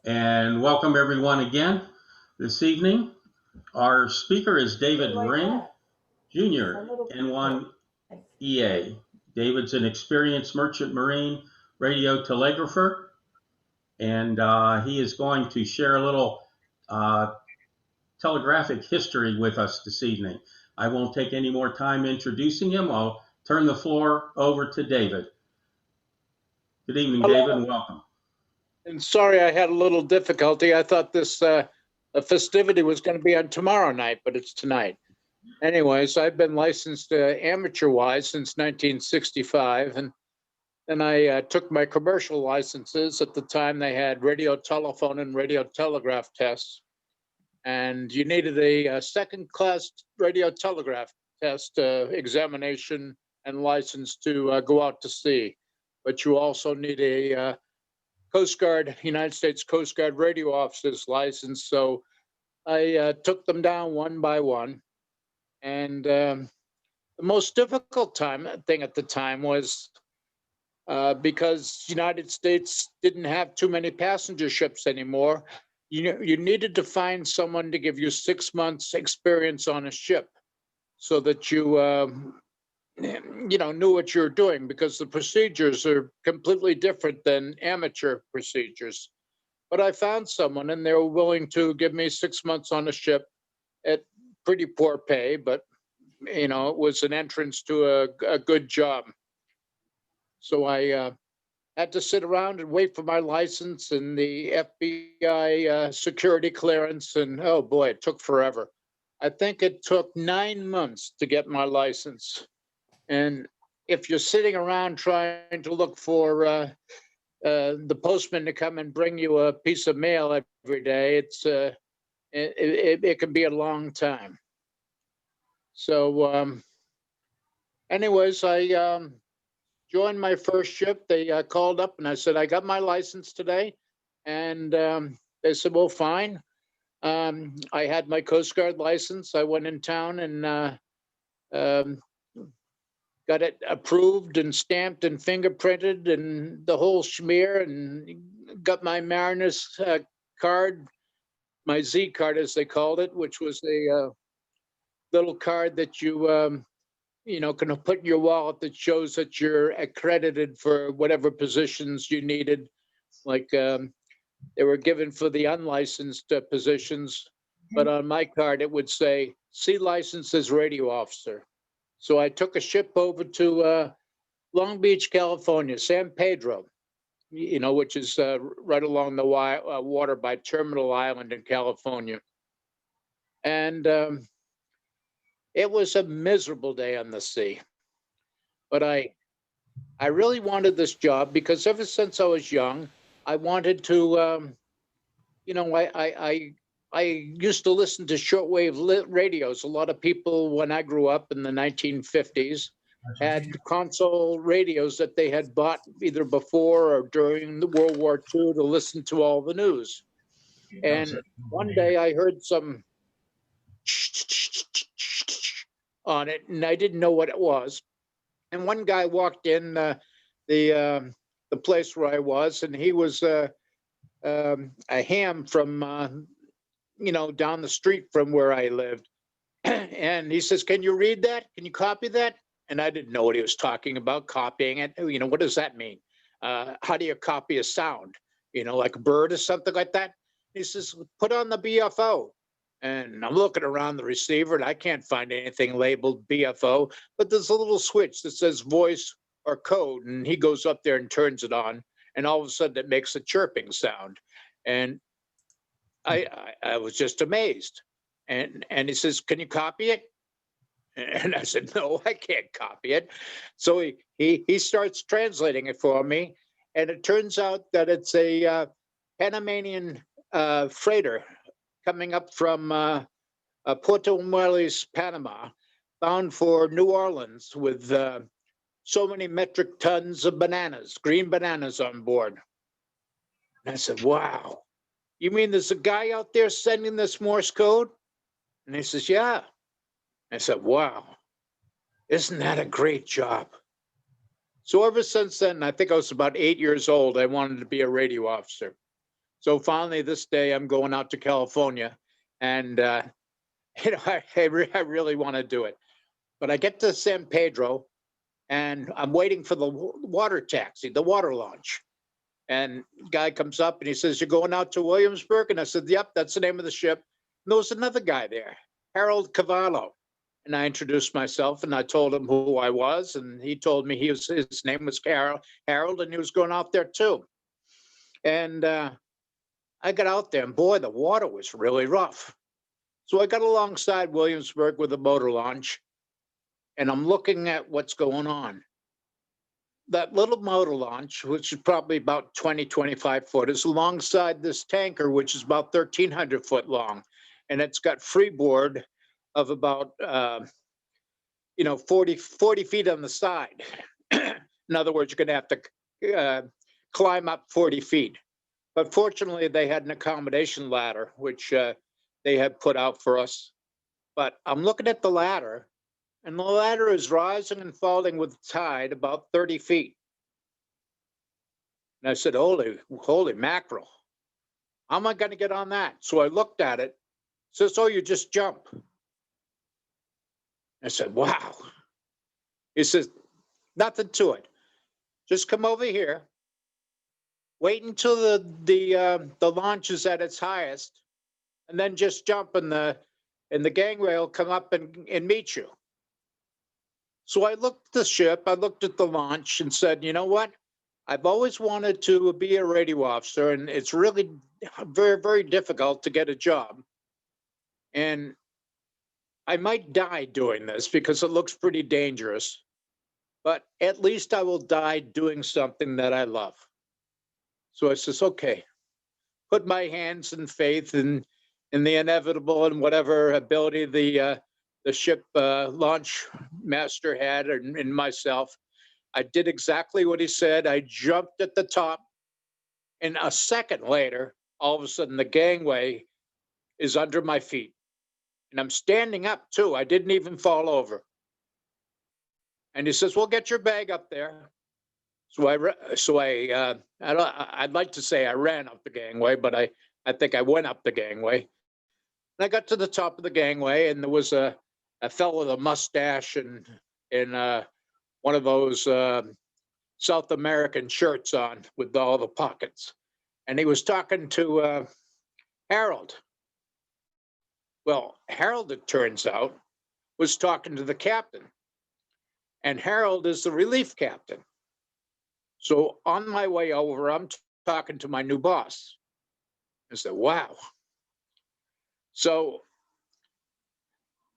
And welcome everyone again this evening. Our speaker is David Ring, Jr., N1EA. David's an experienced merchant marine radio telegrapher, and he is going to share a little telegraphic history with us this evening. I won't take any more time introducing him. I'll turn the floor over to David. Good evening, David, and welcome. And sorry, I had a little difficulty. I thought this festivity was going to be on tomorrow night, but it's tonight. Anyways, I've been licensed amateur-wise since 1965, and then I took my commercial licenses. At the time, they had radio telephone and radio telegraph tests, and you needed a second-class radio telegraph test examination and license to go out to sea. But you also need a Coast Guard, United States Coast Guard radio officer's license. So I took them down one by one. And the most difficult thing at the time was because United States didn't have too many passenger ships anymore. You needed to find someone to give you 6 months experience on a ship so that you knew what you're doing, because the procedures are completely different than amateur procedures. But I found someone, and they were willing to give me 6 months on a ship at pretty poor pay, but it was an entrance to a good job. So I had to sit around and wait for my license and the FBI security clearance, and oh boy, it took forever. I think it took 9 months to get my license. And if you're sitting around trying to look for the postman to come and bring you a piece of mail every day, it can be a long time. So anyways, I joined my first ship. They called up and I said, I got my license today. And they said, well, fine. I had my Coast Guard license. I went in town and got it approved and stamped and fingerprinted and the whole schmear, and got my mariner's card, my Z card as they called it, which was a little card that you can put in your wallet that shows that you're accredited for whatever positions you needed. Like they were given for the unlicensed positions, but on my card it would say, "C license as radio officer." So I took a ship over to Long Beach, California, San Pedro, which is right along the water by Terminal Island in California. And it was a miserable day on the sea. But I really wanted this job because ever since I was young, I wanted to, I used to listen to shortwave radios. A lot of people, when I grew up in the 1950s, had console radios that they had bought either before or during the World War II to listen to all the news. And one day I heard some on it, and I didn't know what it was. And one guy walked in the place where I was, and he was a ham from down the street from where I lived. And he says, "Can you read that? Can you copy that?" And I didn't know what he was talking about, copying it. What does that mean? How do you copy a sound? Like a bird or something like that? He says, "Put on the BFO." And I'm looking around the receiver and I can't find anything labeled BFO, but there's a little switch that says voice or code. And he goes up there and turns it on. And all of a sudden it makes a chirping sound. And I was just amazed. And he says, "Can you copy it?" And I said, "No, I can't copy it." So he starts translating it for me. And it turns out that it's a Panamanian freighter coming up from Puerto Muelles, Panama, bound for New Orleans with so many metric tons of bananas, green bananas on board. And I said, "Wow. You mean there's a guy out there sending this Morse code?" And he says, "Yeah." I said, "Wow, isn't that a great job?" So ever since then, I think I was about 8 years old, I wanted to be a radio officer. So finally, this day, I'm going out to California, and I really want to do it. But I get to San Pedro, and I'm waiting for the water taxi, the water launch. And guy comes up and he says, "You're going out to Williamsburg?" And I said, "Yep, that's the name of the ship." And there was another guy there, Harold Cavallo. And I introduced myself and I told him who I was. And he told me his name was Harold, and he was going out there too. And I got out there, and boy, the water was really rough. So I got alongside Williamsburg with a motor launch, and I'm looking at what's going on. That little motor launch, which is probably about 20, 25 foot, is alongside this tanker, which is about 1,300 foot long. And it's got freeboard of about, 40 feet on the side. In other words, you're going to have to climb up 40 feet. But fortunately, they had an accommodation ladder, which they had put out for us. But I'm looking at the ladder, and the ladder is rising and falling with the tide about 30 feet. And I said, holy mackerel. How am I going to get on that? So I looked at it. It says, "Oh, you just jump." I said, "Wow." He says, "Nothing to it. Just come over here. Wait until the launch is at its highest, and then just jump, and the gangway will come up and meet you." So I looked at the ship, I looked at the launch and said, "You know what? I've always wanted to be a radio officer, and it's really very, very difficult to get a job. And I might die doing this because it looks pretty dangerous, but at least I will die doing something that I love." So I says, "Okay," put my hands in faith in the inevitable and whatever ability the ship launch master had and myself. I did exactly what he said. I jumped at the top, and a second later, all of a sudden, the gangway is under my feet, and I'm standing up too. I didn't even fall over. And he says, "Well, get your bag up there." So I'd like to say I ran up the gangway, but I think I went up the gangway. And I got to the top of the gangway, and there was a fellow with a mustache and one of those South American shirts on with all the pockets. And he was talking to Harold. Well, Harold, it turns out, was talking to the captain. And Harold is the relief captain. So on my way over, I'm talking to my new boss. I said, "Wow." So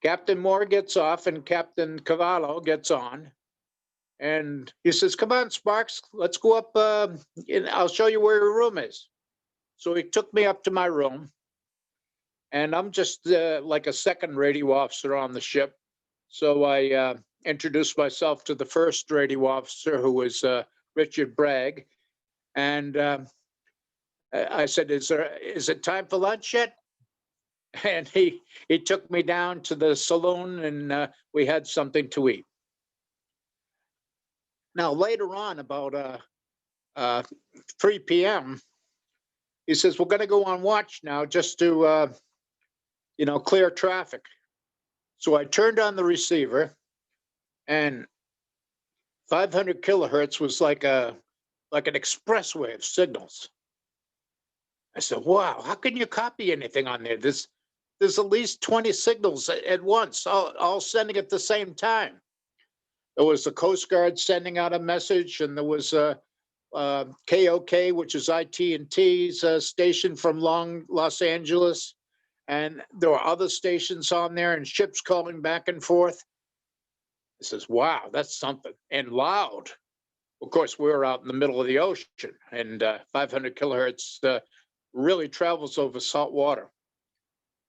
Captain Moore gets off and Captain Cavallo gets on. And he says, "Come on, Sparks, let's go up. And I'll show you where your room is." So he took me up to my room. And I'm just like a second radio officer on the ship. So I introduced myself to the first radio officer, who was Richard Bragg. And I said, is it time for lunch yet?" And he took me down to the saloon, and we had something to eat. Now, later on, about 3 p.m., he says, "We're going to go on watch now just to, clear traffic." So I turned on the receiver, and 500 kilohertz was like an expressway of signals. I said, "Wow, how can you copy anything on there? There's at least 20 signals at once, all sending at the same time." There was the Coast Guard sending out a message, and there was KOK, which is IT&T's station from Los Angeles. And there were other stations on there and ships calling back and forth. It says, "Wow, that's something." And loud. Of course, we were out in the middle of the ocean, and 500 kilohertz really travels over salt water.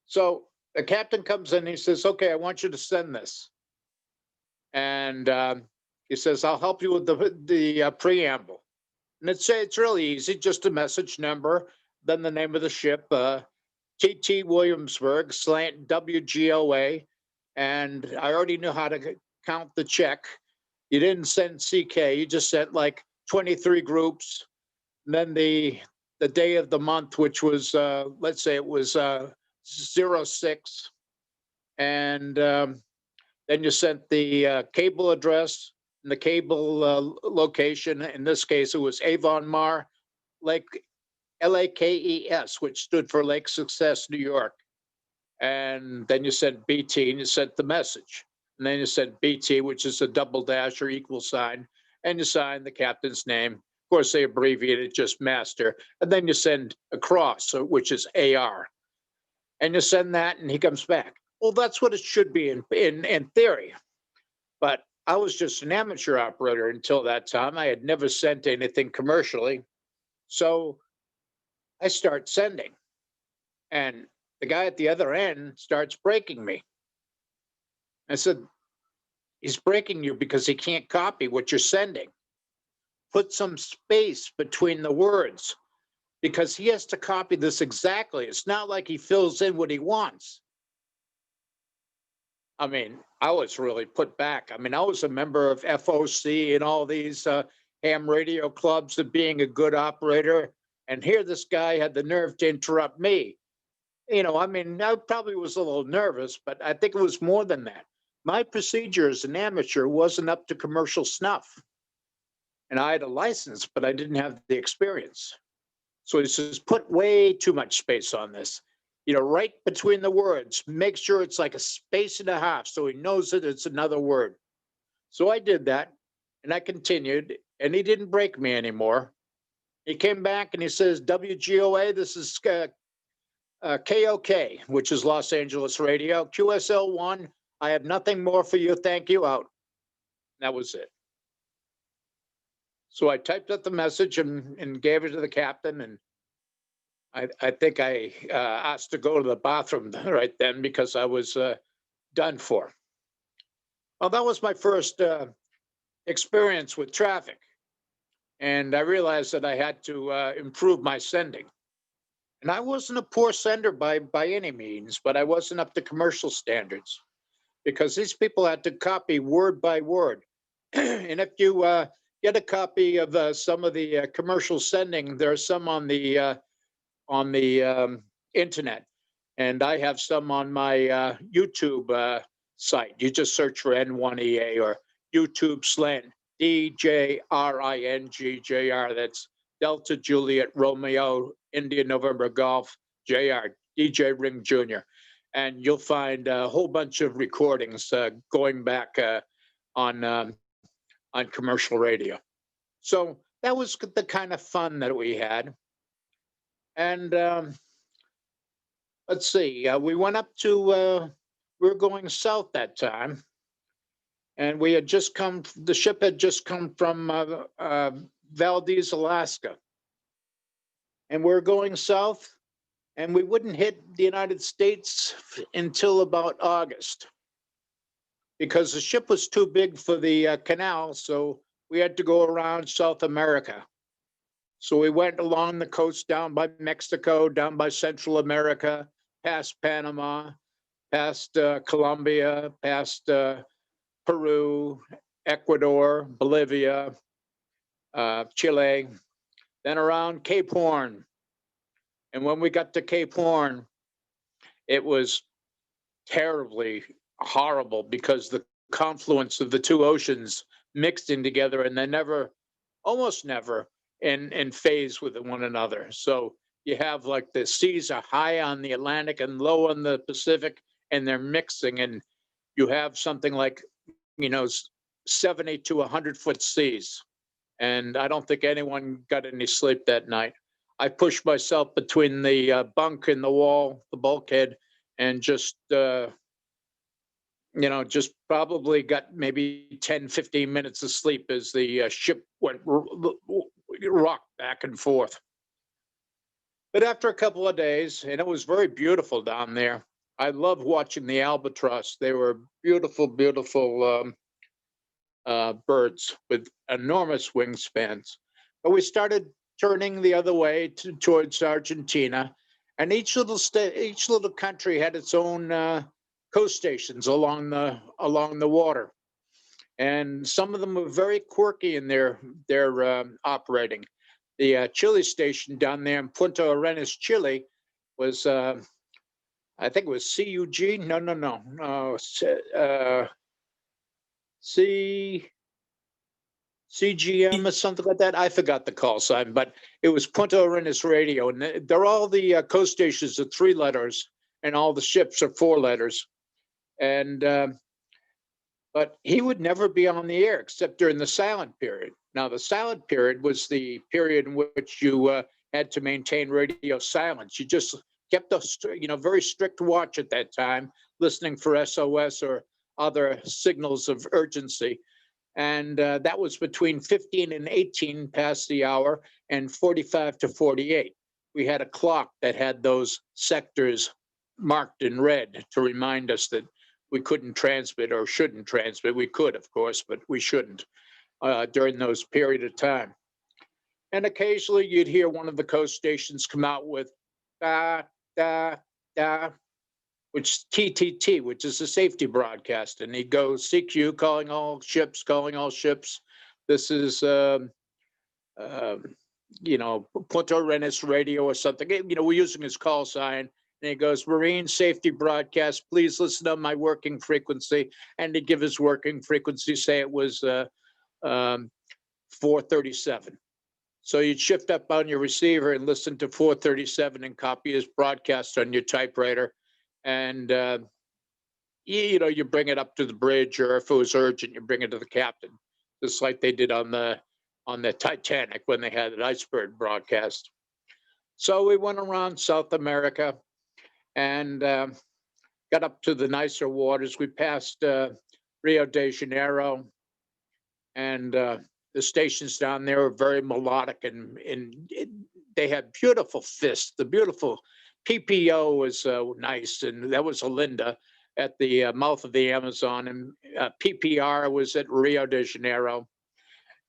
So the captain comes in and he says, "Okay, I want you to send this." And he says, "I'll help you with the preamble." And it's really easy, just a message number, then the name of the ship, TT Williamsburg, slant WGOA. And I already knew how to count the check. You didn't send CK, you just sent like 23 groups. And then the the day of the month, which was, let's say it was 06. And then you sent the cable address and the cable location. In this case, it was Avon Mar, Lake, LAKES, which stood for Lake Success, New York. And then you sent BT and you sent the message. And then you sent BT, which is a double dash or equal sign, and you signed the captain's name. Of course, they abbreviated just master. And then you send across, which is AR. And you send that and he comes back. Well, that's what it should be in theory. But I was just an amateur operator until that time. I had never sent anything commercially. So I start sending. And the guy at the other end starts breaking me. I said, he's breaking you because he can't copy what you're sending. Put some space between the words because he has to copy this exactly. It's not like he fills in what he wants. I mean, I was really put back. I mean, I was a member of FOC and all these ham radio clubs of being a good operator. And here this guy had the nerve to interrupt me. You know, I mean, I probably was a little nervous, but I think it was more than that. My procedure as an amateur wasn't up to commercial snuff. And I had a license, but I didn't have the experience. So he says, put way too much space on this. You know, right between the words, make sure it's like a space and a half so he knows that it's another word. So I did that and I continued and he didn't break me anymore. He came back and he says, WGOA, this is KOK, which is Los Angeles Radio, QSL1, I have nothing more for you, thank you, out. That was it. So I typed up the message and gave it to the captain, and I think I asked to go to the bathroom right then because I was done for. Well, that was my first experience with traffic. And I realized that I had to improve my sending. And I wasn't a poor sender by any means, but I wasn't up to commercial standards because these people had to copy word by word. And if you get a copy of some of the commercial sending, there's some on the internet, and I have some on my YouTube site. You just search for N1EA or YouTube slant, DJRINGJR. That's Delta Juliet Romeo India November Golf JR, DJ Ring Jr. And you'll find a whole bunch of recordings going back on commercial radio. So that was the kind of fun that we had. And let's see, we went up to, we were going south that time. And we had just come, the ship had just come from Valdez, Alaska. And we're going south, and we wouldn't hit the United States until about August because the ship was too big for the canal, so we had to go around South America. So we went along the coast down by Mexico, down by Central America, past Panama, past Colombia, past Peru, Ecuador, Bolivia, Chile, then around Cape Horn. And when we got to Cape Horn, it was terribly horrible because the confluence of the two oceans mixed in together, and they're never, almost never, in phase with one another. So you have like the seas are high on the Atlantic and low on the Pacific, and they're mixing, and you have something like, 70 to 100-foot seas. And I don't think anyone got any sleep that night. I pushed myself between the bunk and the wall, the bulkhead, and just probably got maybe 10, 15 minutes of sleep as the ship went rocked back and forth. But after a couple of days, and it was very beautiful down there. I loved watching the albatross. They were beautiful, beautiful birds with enormous wingspans. But we started turning the other way towards Argentina, and each little country had its own coast stations along the water, and some of them were very quirky in their operating. the Chile station down there in Punta Arenas, Chile, was I think it was CUG. No. CGM or something like that. I forgot the call sign, but it was Punta Arenas Radio, and they're all the coast stations are 3 letters, and all the ships are 4 letters. And but he would never be on the air except during the silent period. Now, the silent period was the period in which you had to maintain radio silence. You just kept a very strict watch at that time, listening for SOS or other signals of urgency. And that was between 15 and 18 past the hour and 45 to 48. We had a clock that had those sectors marked in red to remind us that we couldn't transmit or shouldn't transmit. We could, of course, but we shouldn't during those period of time. And occasionally you'd hear one of the coast stations come out with da, da, da, which is TTT, which is a safety broadcast. And he'd go, CQ, calling all ships, calling all ships. This is, Punta Arenas Radio or something. We're using his call sign. And he goes, Marine safety broadcast, please listen to my working frequency. And to give his working frequency, say it was 437. So you'd shift up on your receiver and listen to 437 and copy his broadcast on your typewriter. And, you bring it up to the bridge, or if it was urgent, you bring it to the captain, just like they did on the Titanic when they had an iceberg broadcast. So we went around South America and got up to the nicer waters. We passed Rio de Janeiro, and the stations down there were very melodic, and they had beautiful fists. The beautiful PPO was nice, and that was Olinda at the mouth of the Amazon, and PPR was at Rio de Janeiro.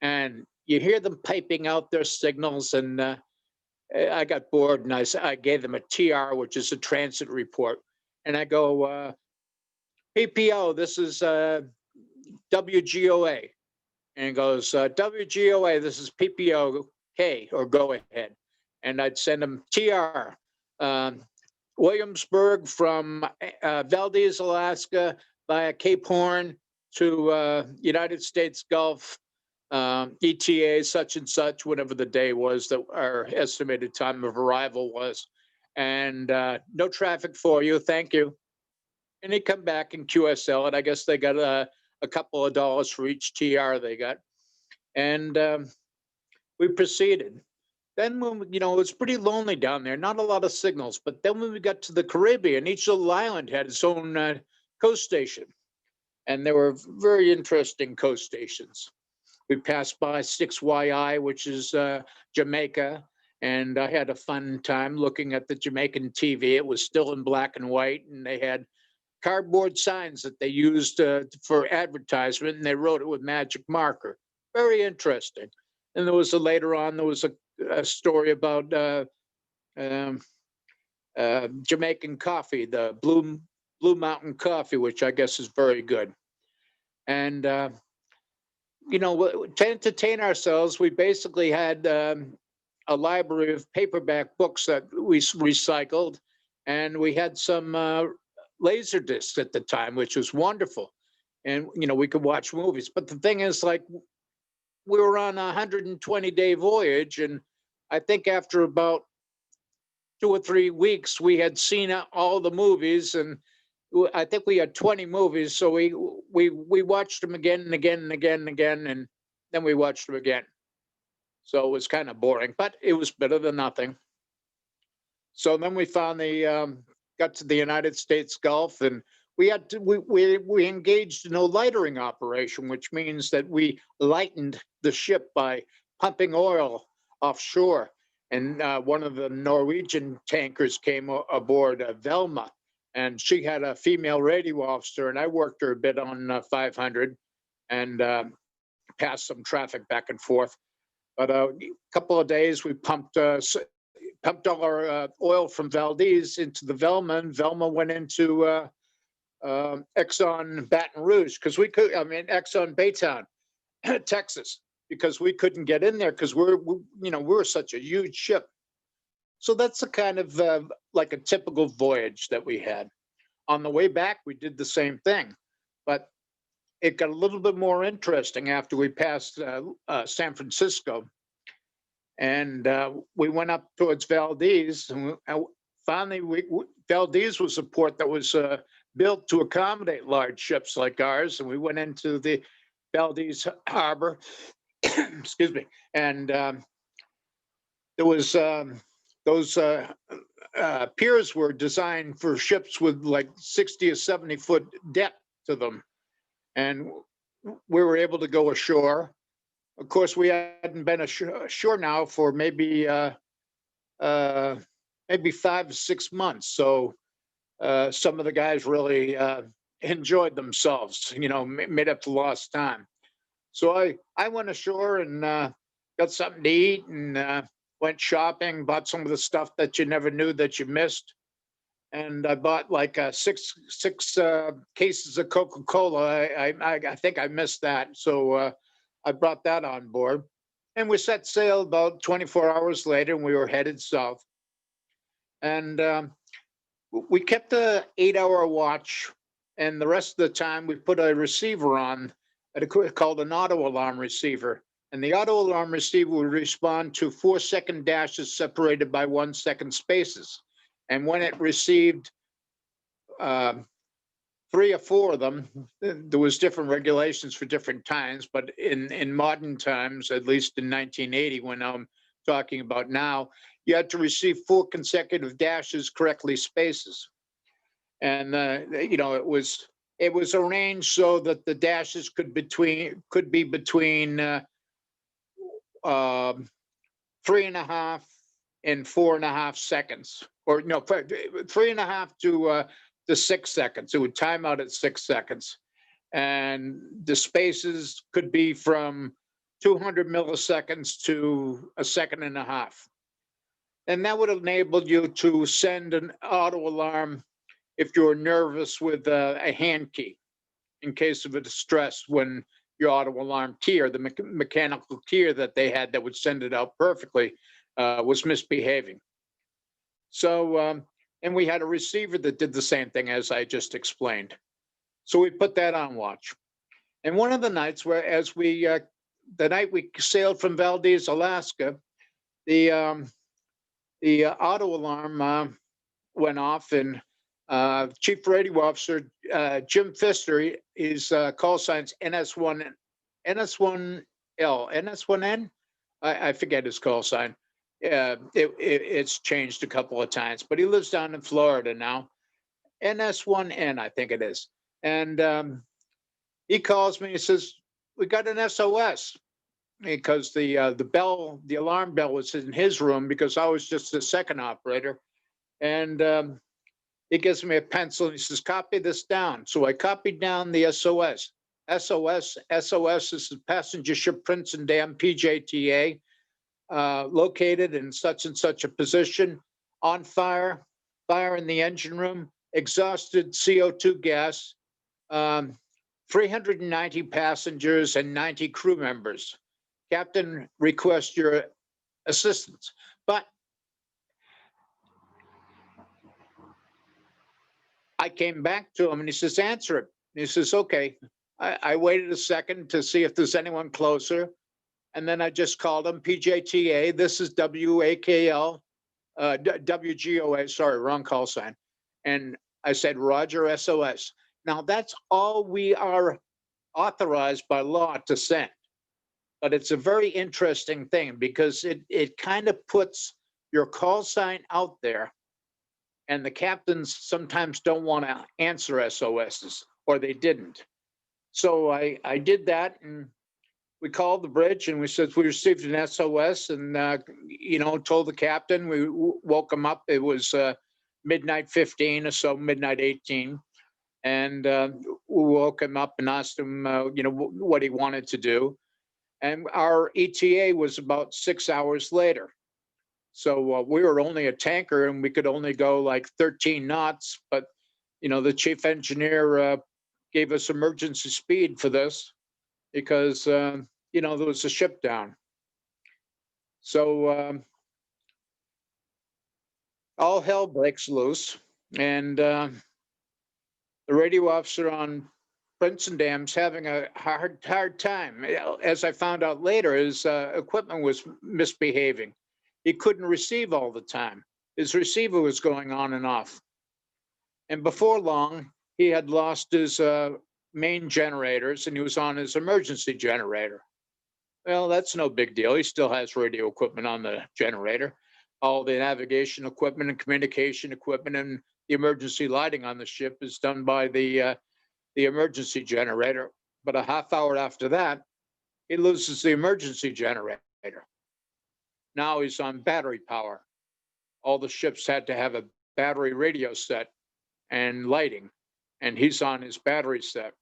And you hear them piping out their signals, and I got bored, and I gave them a TR, which is a transit report. And I go, PPO, this is WGOA. And it goes, WGOA, this is PPOK, or go ahead. And I'd send them TR, Williamsburg from Valdez, Alaska, via Cape Horn to United States Gulf, ETA such and such, whatever the day was that our estimated time of arrival was. And no traffic for you, thank you. And they come back in QSL, and I guess they got a couple of dollars for each TR they got. And we proceeded. Then when, it was pretty lonely down there, not a lot of signals. But then when we got to the Caribbean, each little island had its own coast station. And there were very interesting coast stations. We passed by 6YI, which is Jamaica. And I had a fun time looking at the Jamaican TV. It was still in black and white, and they had cardboard signs that they used for advertisement, and they wrote it with magic marker. Very interesting. And there was later on, there was a story about Jamaican coffee, the Blue Mountain coffee, which I guess is very good. And, to entertain ourselves, we basically had a library of paperback books that we recycled, and we had some laser discs at the time, which was wonderful. And, we could watch movies. But the thing is, like, we were on a 120-day voyage, and I think after about 2 or 3 weeks, we had seen all the movies, and I think we had 20 movies. So we watched them again and again and again and again, and then we watched them again. So it was kind of boring, but it was better than nothing. So then we finally got to the United States Gulf, and we engaged in a lightering operation, which means that we lightened the ship by pumping oil offshore. And one of the Norwegian tankers came aboard, Velma, and she had a female radio officer, and I worked her a bit on 500 and passed some traffic back and forth. But a couple of days, we pumped all our oil from Valdez into the Velma, and Velma went into Exxon Baton Rouge, because Exxon Baytown, Texas, because we couldn't get in there because we're such a huge ship. So that's a kind of like a typical voyage that we had. On the way back, we did the same thing, but it got a little bit more interesting after we passed San Francisco. And we went up towards Valdez. And finally, Valdez was a port that was built to accommodate large ships like ours. And we went into the Valdez Harbor, excuse me. And there was those piers were designed for ships with like 60 or 70 foot depth to them. And we were able to go ashore. Of course, we hadn't been ashore now for maybe 5 or 6 months. So some of the guys really enjoyed themselves, made up the lost time. So I went ashore and got something to eat and went shopping, bought some of the stuff that you never knew that you missed. And I bought like six cases of Coca-Cola. I think I missed that. So I brought that on board. And we set sail about 24 hours later, and we were headed south. And we kept the 8-hour watch. And the rest of the time, we put a receiver on called an auto alarm receiver. And the auto alarm receiver would respond to 4-second dashes separated by 1-second spaces. And when it received 3 or 4 of them, there was different regulations for different times. But in modern times, at least in 1980, when I'm talking about now, you had to receive 4 consecutive dashes correctly spaces. And it was arranged so that the dashes could be between 3.5 and 4.5 seconds, or no, 3.5 to 6 seconds. It would time out at 6 seconds. And the spaces could be from 200 milliseconds to 1.5 seconds. And that would enable you to send an auto alarm if you're nervous with a hand key in case of a distress when your auto alarm keyer, the mechanical keyer that they had that would send it out perfectly, was misbehaving. So, and we had a receiver that did the same thing as I just explained. So we put that on watch. And one of the nights the night we sailed from Valdez, Alaska, the auto alarm went off, and Chief Radio Officer Jim Pfister, his call sign's NS1L, NS1N. I forget his call sign. It's changed a couple of times, but he lives down in Florida now. NS1N, I think it is. And he calls me. He says, "We got an SOS," because the alarm bell was in his room because I was just the second operator. And he gives me a pencil and he says, "Copy this down." So I copied down the SOS. SOS is the passenger ship Prince and Dam, PJTA, located in such and such a position, on fire in the engine room, exhausted CO2 gas, 390 passengers and 90 crew members. Captain, request your assistance. But I came back to him and he says, "Answer it." And he says, "Okay." I waited a second to see if there's anyone closer. And then I just called him, "PJTA, this is WAKL, WGOA, sorry, wrong call sign." And I said, "Roger, SOS." Now that's all we are authorized by law to send. But it's a very interesting thing because it kind of puts your call sign out there, and the captains sometimes don't want to answer SOSs, or they didn't. So I did that, and we called the bridge and we said we received an SOS, and told the captain. We woke him up. It was midnight 15 or so, midnight 18, and we woke him up and asked him what he wanted to do. And our ETA was about 6 hours later. So we were only a tanker and we could only go like 13 knots, but the chief engineer gave us emergency speed for this because there was a ship down. So all hell breaks loose, and the radio officer on Princeton Dam's having a hard time. As I found out later, his equipment was misbehaving. He couldn't receive all the time. His receiver was going on and off. And before long, he had lost his main generators and he was on his emergency generator. Well, that's no big deal. He still has radio equipment on the generator. All the navigation equipment and communication equipment and the emergency lighting on the ship is done by the emergency generator. But a half hour after that, he loses the emergency generator. Now he's on battery power. All the ships had to have a battery radio set and lighting, and he's on his battery set.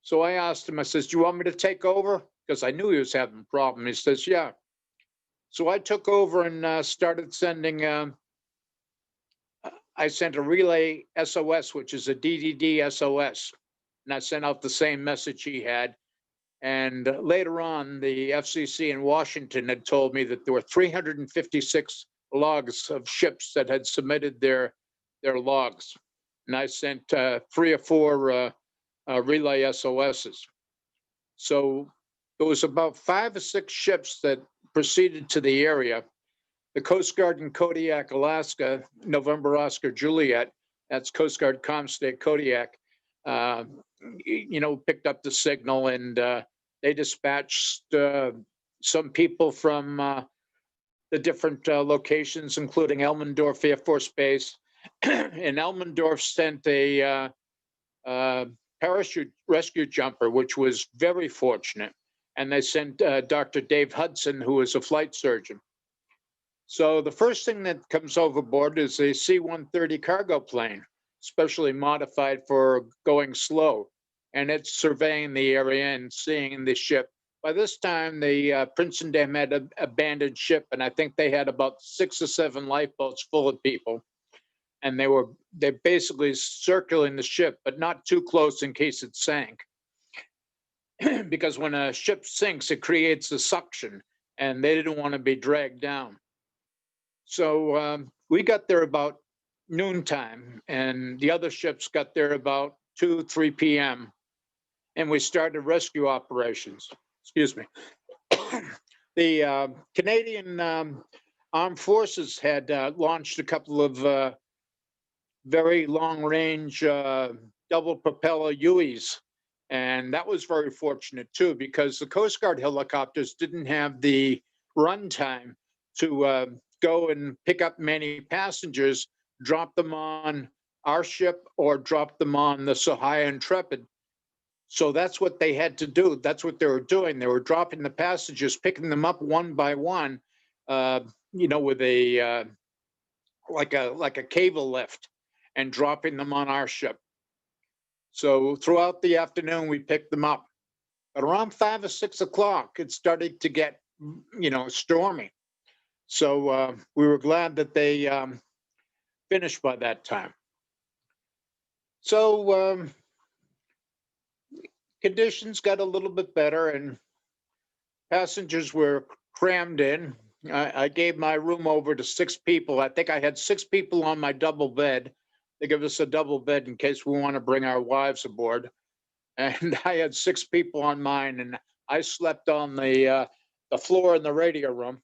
So I asked him, I says, do you want me to take over? Because I knew he was having a problem. He says, yeah. So I took over and started sending, I sent a relay SOS, which is a DDD SOS. And I sent out the same message he had. And later on, the FCC in Washington had told me that there were 356 logs of ships that had submitted their logs. And I sent 3 or 4 relay SOSs. So there was about 5 or 6 ships that proceeded to the area. The Coast Guard in Kodiak, Alaska, November Oscar Juliet, that's Coast Guard Comstate Kodiak, picked up the signal, and they dispatched some people from the different locations, including Elmendorf Air Force Base. And Elmendorf sent a parachute rescue jumper, which was very fortunate. And they sent Dr. Dave Hudson, who is a flight surgeon. So the first thing that comes overboard is a C-130 cargo plane, specially modified for going slow. And it's surveying the area and seeing the ship. By this time, the Princeton Dam had an abandoned ship, and I think they had about 6 or 7 lifeboats full of people. And they're basically circling the ship, but not too close in case it sank. Because when a ship sinks, it creates a suction, and they didn't want to be dragged down. So we got there about noontime, and the other ships got there about 2, 3 p.m. And we started rescue operations. Excuse me. The Canadian Armed Forces had launched a couple of very long-range double propeller UEs. And that was very fortunate too, because the Coast Guard helicopters didn't have the run time to go and pick up many passengers, drop them on our ship or drop them on the Sohia Intrepid. So that's what they had to do. That's what they were doing. They were dropping the passengers, picking them up one by one, with a like a cable lift, and dropping them on our ship. So throughout the afternoon, we picked them up. But around 5 or 6 o'clock, it started to get, stormy. So we were glad that they finished by that time. So conditions got a little bit better, and passengers were crammed in. I gave my room over to 6 people. I think I had 6 people on my double bed. They give us a double bed in case we want to bring our wives aboard. And I had 6 people on mine, and I slept on the floor in the radio room.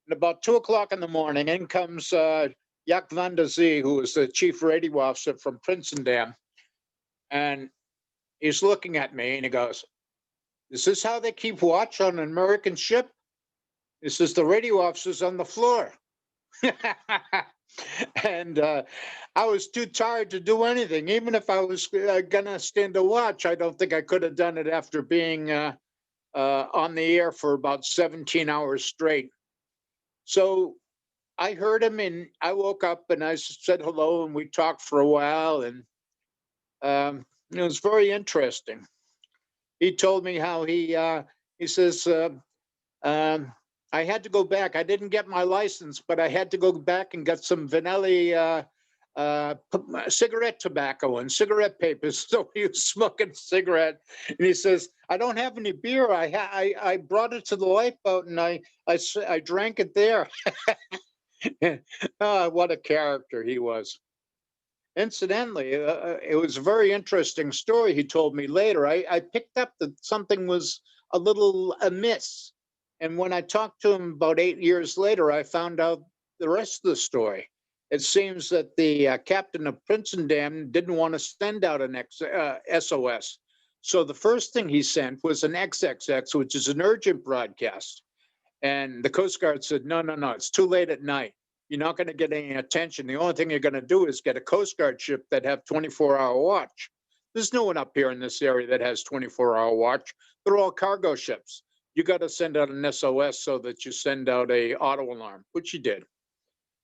And about 2 o'clock in the morning, in comes Jack van der Zee, who is the chief radio officer from Princeton Dam. And he's looking at me and he goes, "Is this how they keep watch on an American ship?" He says, "The radio officer's on the floor." And I was too tired to do anything. Even if I was gonna stand a watch, I don't think I could have done it after being on the air for about 17 hours straight. So I heard him, and I woke up and I said hello, and we talked for a while, and it was very interesting. He told me how he says, I had to go back. I didn't get my license, but I had to go back and get some Vanelli cigarette tobacco and cigarette papers. So he was smoking a cigarette, and he says, "I don't have any beer. I brought it to the lifeboat, and I drank it there." What a character he was. Incidentally, it was a very interesting story he told me later. I picked up that something was a little amiss. And when I talked to him about 8 years later, I found out the rest of the story. It seems that the captain of Princendam didn't want to send out an SOS. So the first thing he sent was an XXX, which is an urgent broadcast. And the Coast Guard said, no, it's too late at night. You're not going to get any attention. The only thing you're going to do is get a Coast Guard ship that have 24-hour watch. There's no one up here in this area that has 24-hour watch. They're all cargo ships. You got to send out an SOS so that you send out a auto alarm, which he did.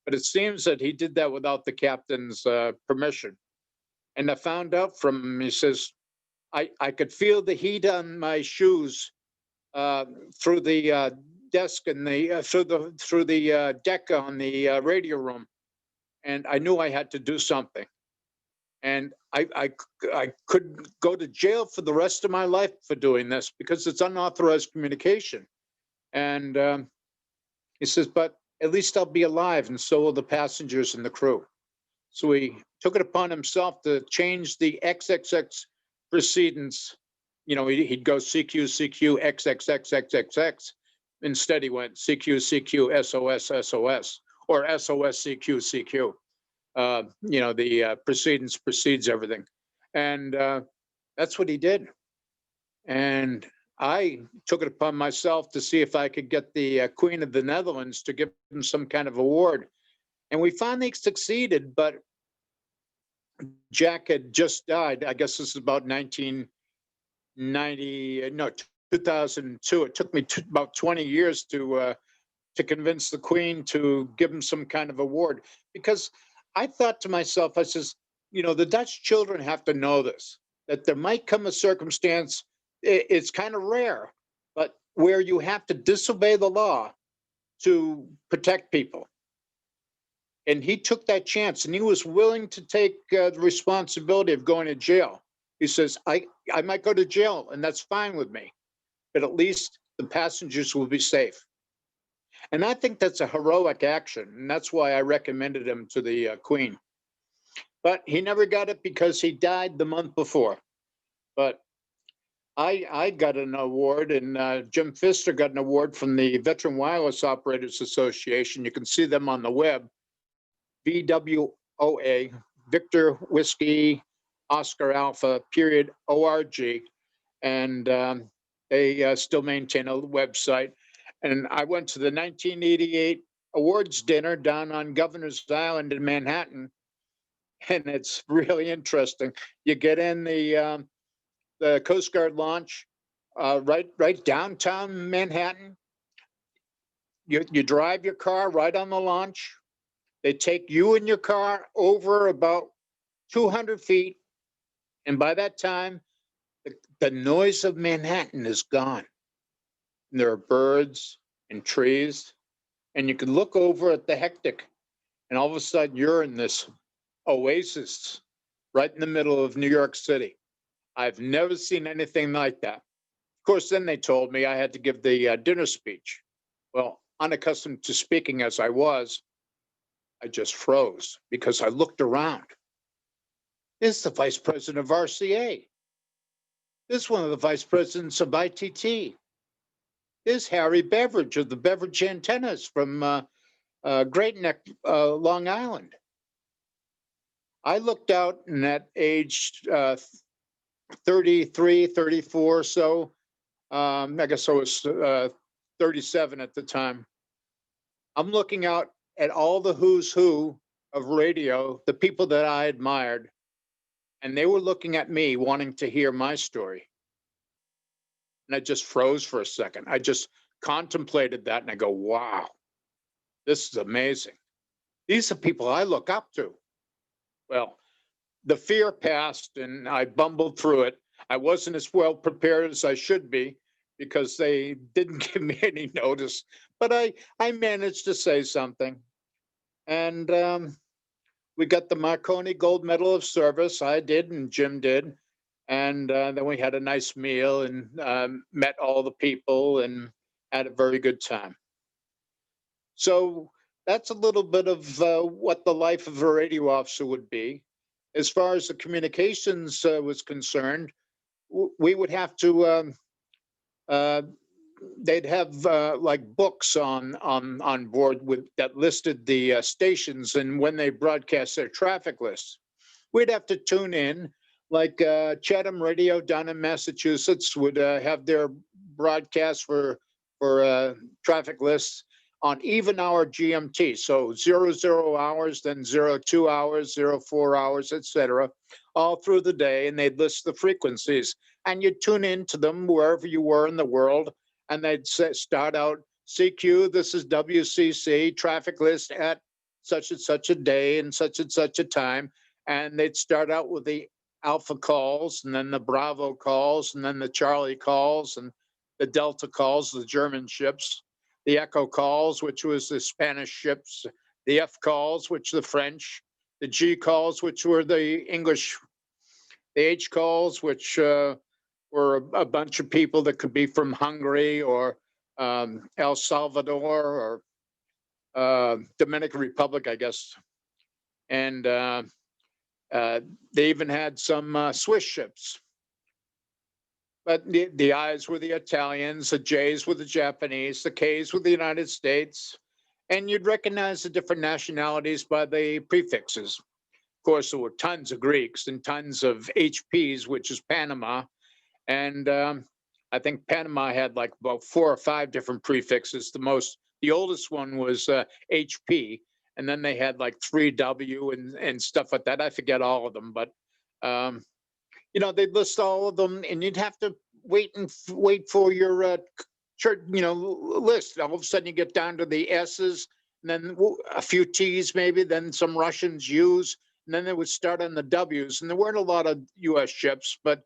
But it seems that he did that without the captain's permission. And I found out from him, he says, I could feel the heat on my shoes through the desk and the through the deck on the radio room, and I knew I had to do something. And I could go to jail for the rest of my life for doing this because it's unauthorized communication. And he says, but at least I'll be alive, and so will the passengers and the crew. So he took it upon himself to change the XXX precedence. You know, he'd go CQ, CQ, XXXXXX. Instead, he went CQ, CQ, SOS, SOS, or SOS, CQ, CQ. You know, the precedence precedes everything. And that's what he did. And I took it upon myself to see if I could get the Queen of the Netherlands to give him some kind of award. And we finally succeeded, but Jack had just died. I guess this is about 2002. It took me about 20 years to convince the Queen to give him some kind of award, because I thought to myself, I says, you know, the Dutch children have to know this, that there might come a circumstance, it's kind of rare, but where you have to disobey the law to protect people. And he took that chance, and he was willing to take the responsibility of going to jail. He says, I might go to jail, and that's fine with me, but at least the passengers will be safe. And I think that's a heroic action, and that's why I recommended him to the Queen. But he never got it because he died the month before. But I got an award, and Jim Pfister got an award from the Veteran Wireless Operators Association. You can see them on the web, VWOA, Victor Whiskey Oscar Alpha .org, and they still maintain a website. And I went to the 1988 awards dinner down on Governor's Island in Manhattan, and it's really interesting. You get in the Coast Guard launch, right downtown Manhattan. You drive your car right on the launch. They take you and your car over about 200 feet. And by that time, the noise of Manhattan is gone. And there are birds and trees, and you can look over at the hectic, and all of a sudden you're in this oasis right in the middle of New York City. I've never seen anything like that. Of course, then they told me I had to give the dinner speech. Well, unaccustomed to speaking as I was, I just froze because I looked around. There's the vice president of RCA. There's one of the vice presidents of ITT. There's Harry Beveridge of the Beveridge Antennas from Great Neck, Long Island. I looked out, and at age 33, 34 or so, I guess I was 37 at the time. I'm looking out at all the who's who of radio, the people that I admired, and they were looking at me wanting to hear my story. And I just froze for a second. I just contemplated that, and I go, wow, this is amazing. These are people I look up to. Well, the fear passed, and I bumbled through it. I wasn't as well prepared as I should be because they didn't give me any notice, but I managed to say something. And we got the Marconi Gold Medal of Service. I did, and Jim did. And then we had a nice meal and met all the people and had a very good time. So that's a little bit of what the life of a radio officer would be. As far as the communications was concerned, we would have to, they'd have like books on board that listed the stations and when they broadcast their traffic lists. We'd have to tune in, like Chatham Radio down in Massachusetts would have their broadcast for traffic lists on even hour GMT. So 00 hours, then 02 hours, 04 hours, etc., all through the day. And they'd list the frequencies and you'd tune into them wherever you were in the world. And they'd start out CQ, this is WCC, traffic list at such and such a day and such a time. And they'd start out with the Alpha calls and then the Bravo calls and then the Charlie calls and the Delta calls, the German ships, the Echo calls, which was the Spanish ships, the F calls, which the French, the G calls, which were the English, the H calls, which were a bunch of people that could be from Hungary or El Salvador or Dominican Republic, I guess. And they even had some Swiss ships. But the I's were the Italians, the J's were the Japanese, the K's were the United States. And you'd recognize the different nationalities by the prefixes. Of course, there were tons of Greeks and tons of HPs, which is Panama. And I think Panama had like about 4 or 5 different prefixes. The oldest one was HP. And then they had like 3W and stuff like that. I forget all of them, but you know, they'd list all of them, and you'd have to wait for your church, you know, list. All of a sudden, you get down to the S's, and then a few T's, maybe, then some Russians U's, and then they would start on the W's. And there weren't a lot of U.S. ships, but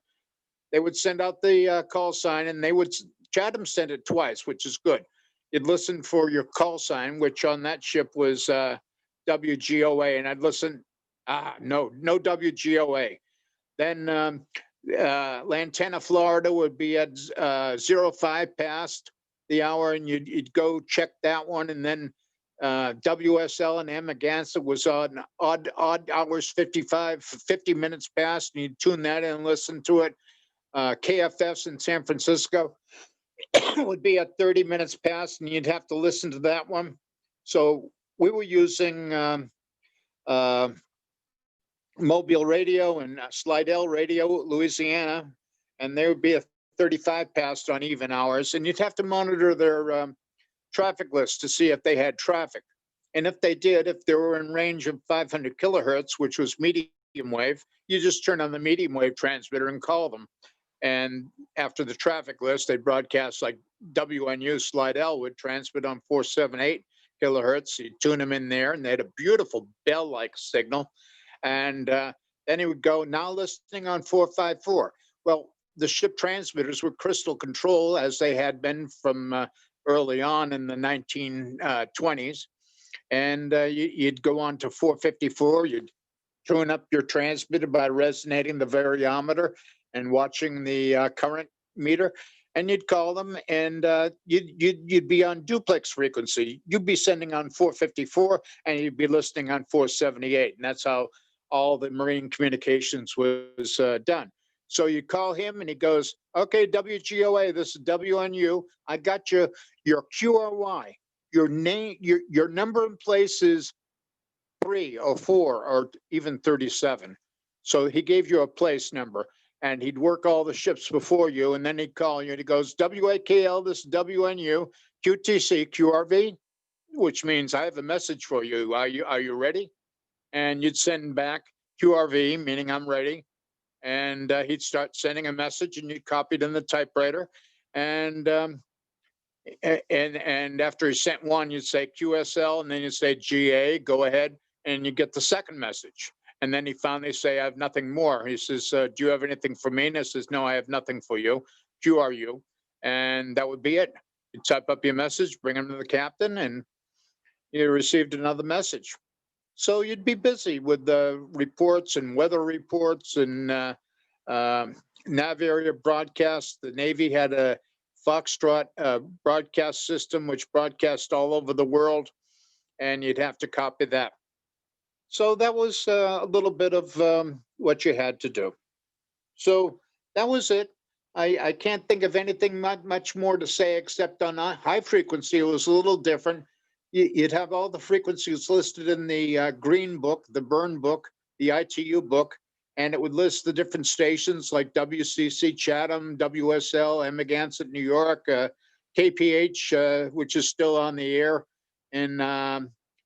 they would send out the call sign, and they would. Chatham sent it twice, which is good. You'd listen for your call sign, which on that ship was WGOA, and I'd listen. No WGOA. Then Lantana, Florida would be at 05 past the hour, and you'd go check that one. And then WSL and Amagansett was on odd hours, 50 minutes past, and you'd tune that in and listen to it. KFS in San Francisco would be at 30 minutes past, and you'd have to listen to that one. So we were using Mobile Radio and Slidell Radio, Louisiana, and they would be a 35 past on even hours. And you'd have to monitor their traffic list to see if they had traffic. And if they did, if they were in range of 500 kilohertz, which was medium wave, you just turn on the medium wave transmitter and call them. And after the traffic list, they broadcast like WNU Slidell would transmit on 478 kilohertz. You tune them in there, and they had a beautiful bell-like signal. And then he would go, now listening on 454. Well, the ship transmitters were crystal control, as they had been from early on in the 1920s. And you'd go on to 454. You'd tune up your transmitter by resonating the variometer and watching the current meter. And you'd call them, and you'd be on duplex frequency. You'd be sending on 454, and you'd be listening on 478. And that's how all the marine communications was done. So you call him and he goes, okay, WGOA, this is WNU. I got your QRY, your name, your number in place is 3 or 4 or even 37. So he gave you a place number, and he'd work all the ships before you, and then he'd call you and he goes, WAKL, this is WNU, QTC, QRV, which means I have a message for you. Are you ready? And you'd send back QRV, meaning I'm ready. And he'd start sending a message, and you'd copy it in the typewriter. And after he sent one, you'd say QSL, and then you'd say GA, go ahead, and you get the second message. And then he finally say, I have nothing more. He says, do you have anything for me? And I says, no, I have nothing for you. QRU. And that would be it. You type up your message, bring him to the captain, and you received another message. So you'd be busy with the reports and weather reports and nav area broadcasts. The Navy had a Foxtrot broadcast system, which broadcast all over the world, and you'd have to copy that. So that was a little bit of what you had to do. So that was it. I can't think of anything much more to say except on high frequency, it was a little different. You'd have all the frequencies listed in the green book, the burn book, the ITU book, and it would list the different stations like WCC Chatham, WSL, Amagansett, New York, KPH, which is still on the air in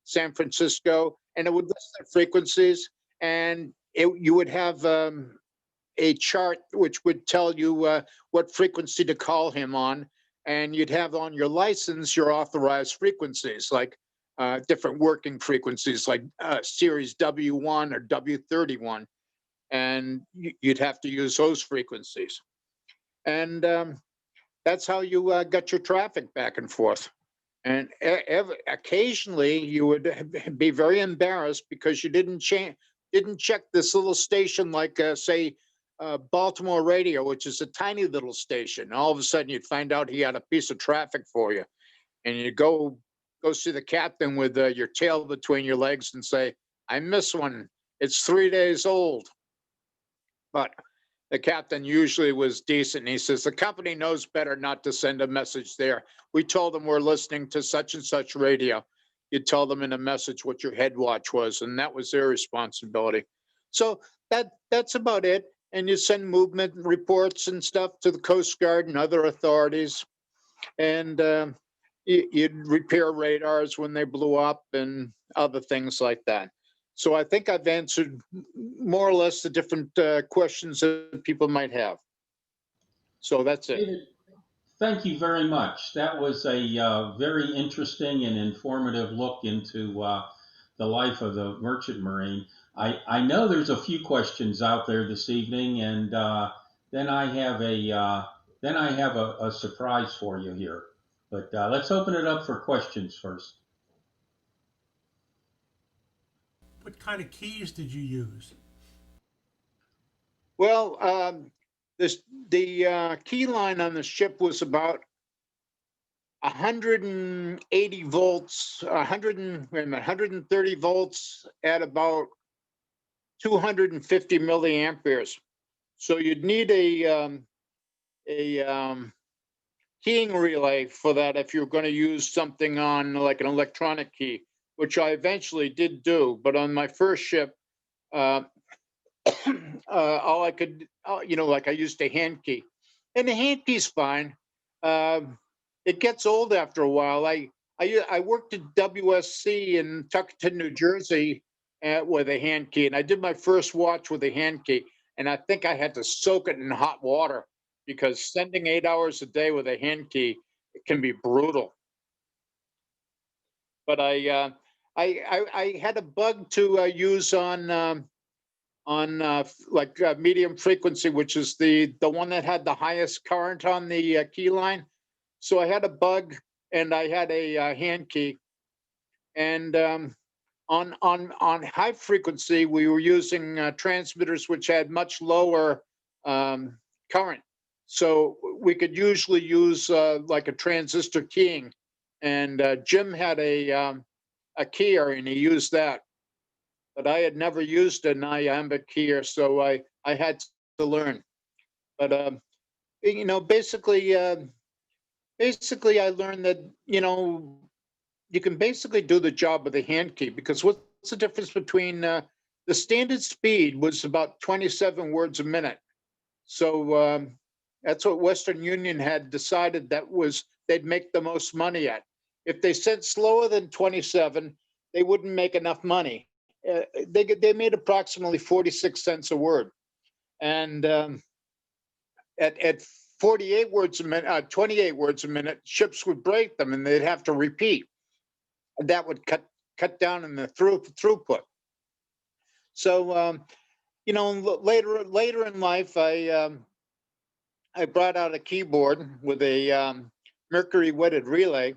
San Francisco, and it would list their frequencies, and you would have a chart which would tell you what frequency to call him on, and you'd have on your license your authorized frequencies, like different working frequencies, like series W1 or W31, and you'd have to use those frequencies. And that's how you got your traffic back and forth. And occasionally you would be very embarrassed because you didn't check this little station, like say Baltimore radio, which is a tiny little station. All of a sudden you'd find out he had a piece of traffic for you, and you go see the captain with your tail between your legs and say, I miss one, it's 3 days old. But the captain usually was decent, and he says, the company knows better not to send a message there. We told them we're listening to such and such radio. You tell them in a message what your head watch was, and that was their responsibility. So that's about it. And you send movement reports and stuff to the Coast Guard and other authorities. And you'd repair radars when they blew up and other things like that. So I think I've answered more or less the different questions that people might have. So that's it. David, thank you very much. That was a very interesting and informative look into the life of the Merchant Marine. I know there's a few questions out there this evening, and then I have a surprise for you here. But let's open it up for questions first. What kind of keys did you use? Well, the key line on the ship was about 180 volts, 130 volts at about 250 milliamperes. So you'd need a keying relay for that if you're going to use something on like an electronic key, which I eventually did do. But on my first ship, all I could, like I used a hand key, and the hand key's fine. It gets old after a while. I worked at WSC in Tuckerton, New Jersey, with a hand key, and I did my first watch with a hand key, and I think I had to soak it in hot water because sending 8 hours a day with a hand key, it can be brutal. But I had a bug to use on medium frequency, which is the one that had the highest current on the key line. So I had a bug, and I had a hand key. And on high frequency, we were using transmitters which had much lower current. So we could usually use like a transistor keying. And Jim had a keyer, and he used that. But I had never used an iambic keyer, so I had to learn. But basically I learned that you can basically do the job with a hand key, because what's the difference between the standard speed was about 27 words a minute. So that's what Western Union had decided they'd make the most money at. If they sent slower than 27, they wouldn't make enough money. They made approximately 46 cents a word, and at 48 words a minute, 28 words a minute, ships would break them, and they'd have to repeat. And that would cut down in the throughput. So later in life, I brought out a keyboard with a mercury wetted relay,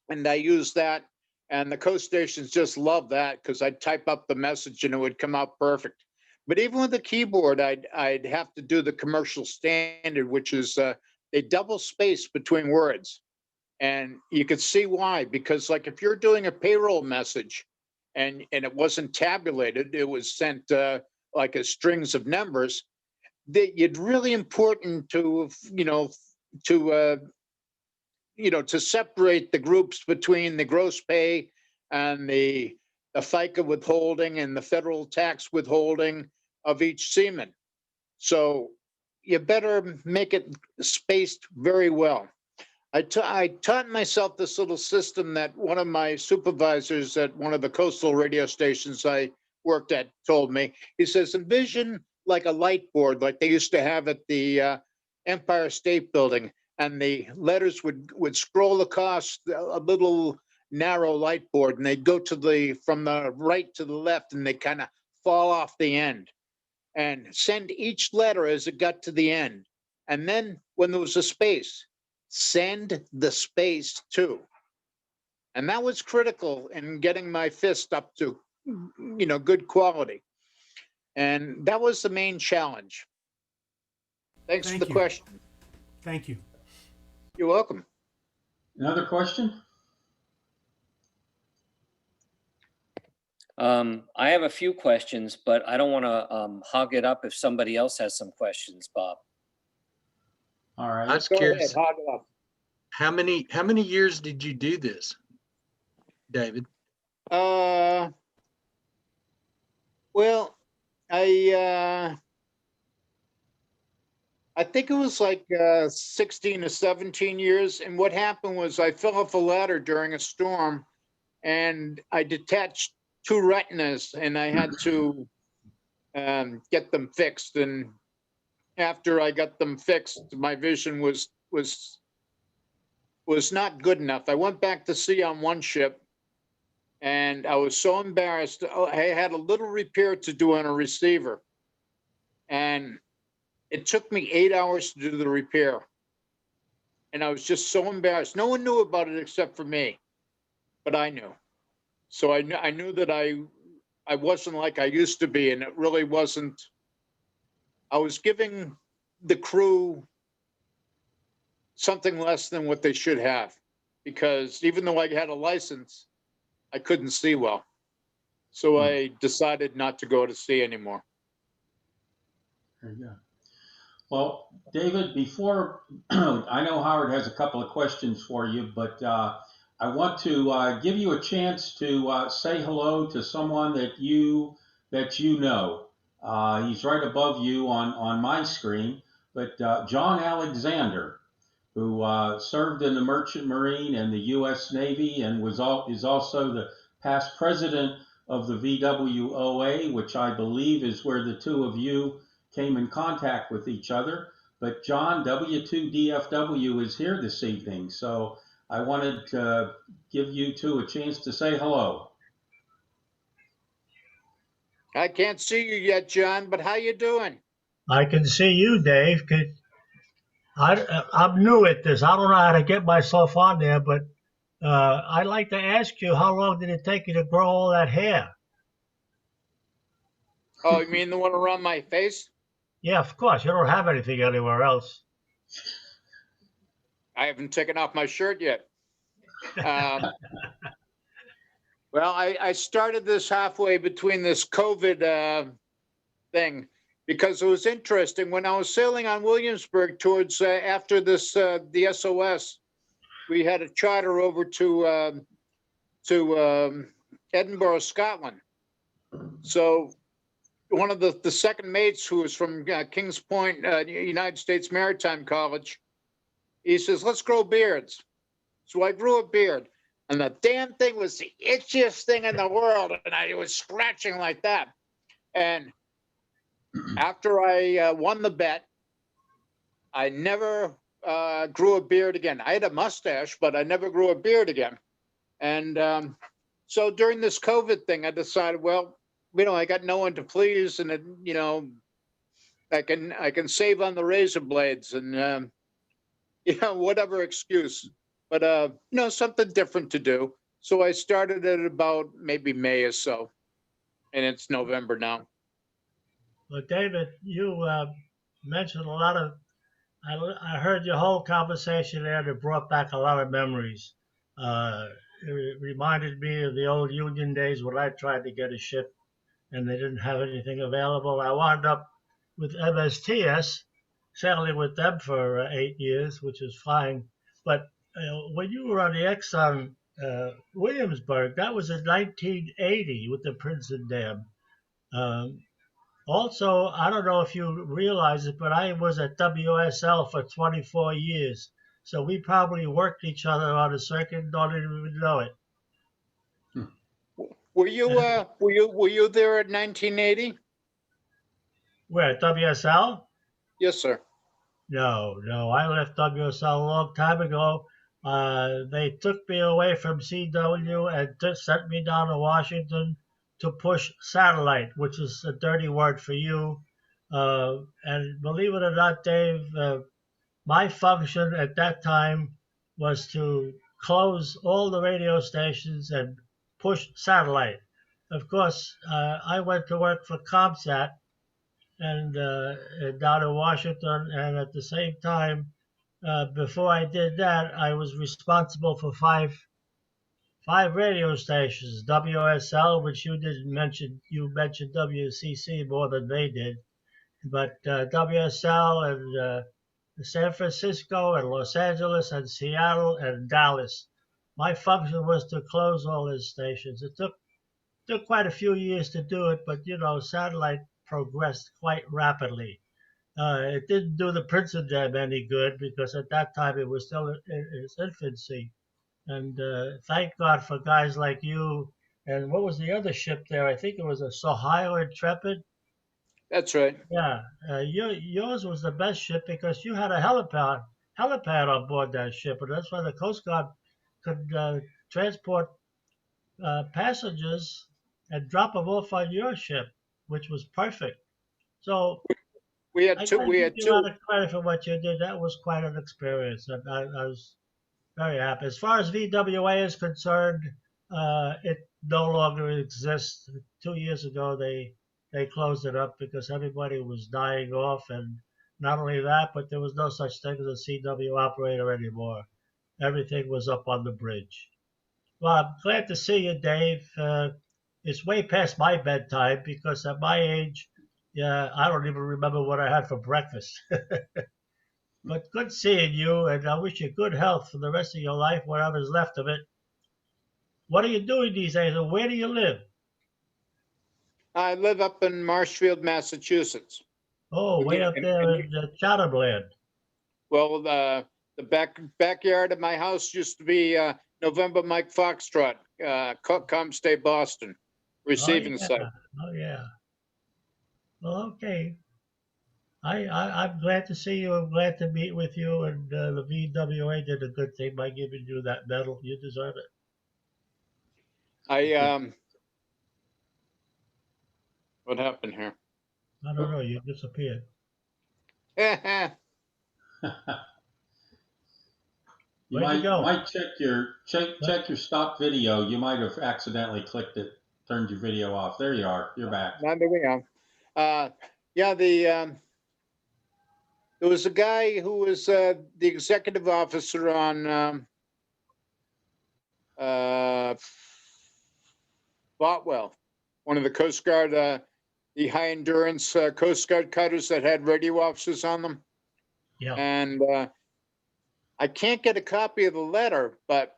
and I used that. And the coast stations just love that because I'd type up the message and it would come out perfect. But even with the keyboard, I'd have to do the commercial standard, which is a double space between words. And you could see why, because like if you're doing a payroll message and it wasn't tabulated, it was sent like as strings of numbers, that it's really important to, to separate the groups between the gross pay and the FICA withholding and the federal tax withholding of each seaman. So you better make it spaced very well. I taught myself this little system that one of my supervisors at one of the coastal radio stations I worked at told me. He says, envision like a light board, like they used to have at the Empire State Building, and the letters would scroll across a little narrow light board, and they'd go from the right to the left, and they kind of fall off the end, and send each letter as it got to the end. And then when there was a space, send the space too. And that was critical in getting my fist up to, good quality. And that was the main challenge. Thanks for Thank the you. question. Thank you. You're welcome. Another question? I have a few questions, but I don't want to hog it up if somebody else has some questions, Bob. All I right. was Go curious, ahead, hog it up. how many years did you do this, David? Well, I think it was like 16 to 17 years. And what happened was I fell off a ladder during a storm and I detached two retinas and I had to get them fixed. And after I got them fixed, my vision was not good enough. I went back to sea on one ship and I was so embarrassed. I had a little repair to do on a receiver. And it took me 8 hours to do the repair. And I was just so embarrassed. No one knew about it except for me, but I knew. So I knew that I wasn't like I used to be, and it really wasn't. I was giving the crew something less than what they should have, because even though I had a license, I couldn't see well. So I decided not to go to sea anymore. Very good. Well, David, before I know Howard has a couple of questions for you, but I want to give you a chance to say hello to someone that you know. He's right above you on my screen, but John Alexander, who served in the Merchant Marine and the U.S. Navy and is also the past president of the VWOA, which I believe is where the two of you came in contact with each other. But John, W2DFW is here this evening, so I wanted to give you two a chance to say hello. I can't see you yet, John, but how you doing? I can see you, Dave. I'm new at this. I don't know how to get myself on there, but I'd like to ask you, how long did it take you to grow all that hair? Oh, you mean the one around my face? Yeah, of course. You don't have anything anywhere else. I haven't taken off my shirt yet. Well, I started this halfway between this COVID thing because it was interesting. When I was sailing on Williamsburg towards after this the SOS, we had a charter over to Edinburgh, Scotland. So one of the second mates, who was from Kings Point, United States Maritime College, he says, let's grow beards. So I grew a beard, and the damn thing was the itchiest thing in the world, and I was scratching like that. And after I won the bet, I never grew a beard again. I had a mustache, but I never grew a beard again. And so during this COVID thing, I decided, well, I got no one to please, and I can save on the razor blades and whatever excuse, but something different to do. So I started at about maybe May or so, and it's November now. But David, you mentioned a lot of. I heard your whole conversation there. That brought back a lot of memories. Uh, it reminded me of the old Union days when I tried to get a ship and they didn't have anything available. I wound up with MSTS, sailing with them for 8 years, which is fine. But when you were on the Exxon Williamsburg, that was in 1980 with the Princeton Dam. Um, Also, I don't know if you realize it, but I was at WSL for 24 years. So we probably worked each other on the circuit, don't even know it. Were you there in 1980? Where, at WSL? Yes, sir. No, I left WSL a long time ago. They took me away from CW and sent me down to Washington to push satellite, which is a dirty word for you. And believe it or not, Dave, my function at that time was to close all the radio stations and push satellite. Of course, I went to work for ComSat and down in Washington, and at the same time, before I did that, I was responsible for five radio stations. WSL, which you didn't mention, you mentioned WCC more than they did, but WSL and San Francisco and Los Angeles and Seattle and Dallas. My function was to close all these stations. It took quite a few years to do it, but satellite progressed quite rapidly. It didn't do the Princeton Dam any good because at that time it was still in its infancy. And thank God for guys like you. And what was the other ship there? I think it was a Sohio Intrepid. That's right. Yeah, yours was the best ship because you had a helipad on board that ship, and that's why the Coast Guard could transport passengers and drop them off on your ship, which was perfect. So We had I two. got to We give had you a lot two. of credit for what you did. That was quite an experience, and I was very happy. As far as VWA is concerned, it no longer exists. 2 years ago, they closed it up because everybody was dying off, and not only that, but there was no such thing as a CW operator anymore. Everything was up on the bridge. Well, I'm glad to see you, Dave. It's way past my bedtime because at my age, yeah, I don't even remember what I had for breakfast. But good seeing you, and I wish you good health for the rest of your life, whatever's left of it. What are you doing these days, and where do you live? I live up in Marshfield, Massachusetts. Oh, way up there in Chatham land. Well, the backyard of my house used to be November Mike Foxtrot, Comstay, Boston, receiving yeah. site. Oh, yeah. Well, okay. I'm glad to see you. I'm glad to meet with you, and the VWA did a good thing by giving you that medal. You deserve it. What happened here? I don't know. You disappeared. You Where'd you go? might check your stop video. You might have accidentally clicked it, turned your video off. There you are. You're back. Now, there we go. Yeah, there was a guy who was the executive officer on Botwell, one of the Coast Guard, the high endurance Coast Guard cutters that had radio officers on them. Yeah. And I can't get a copy of the letter, but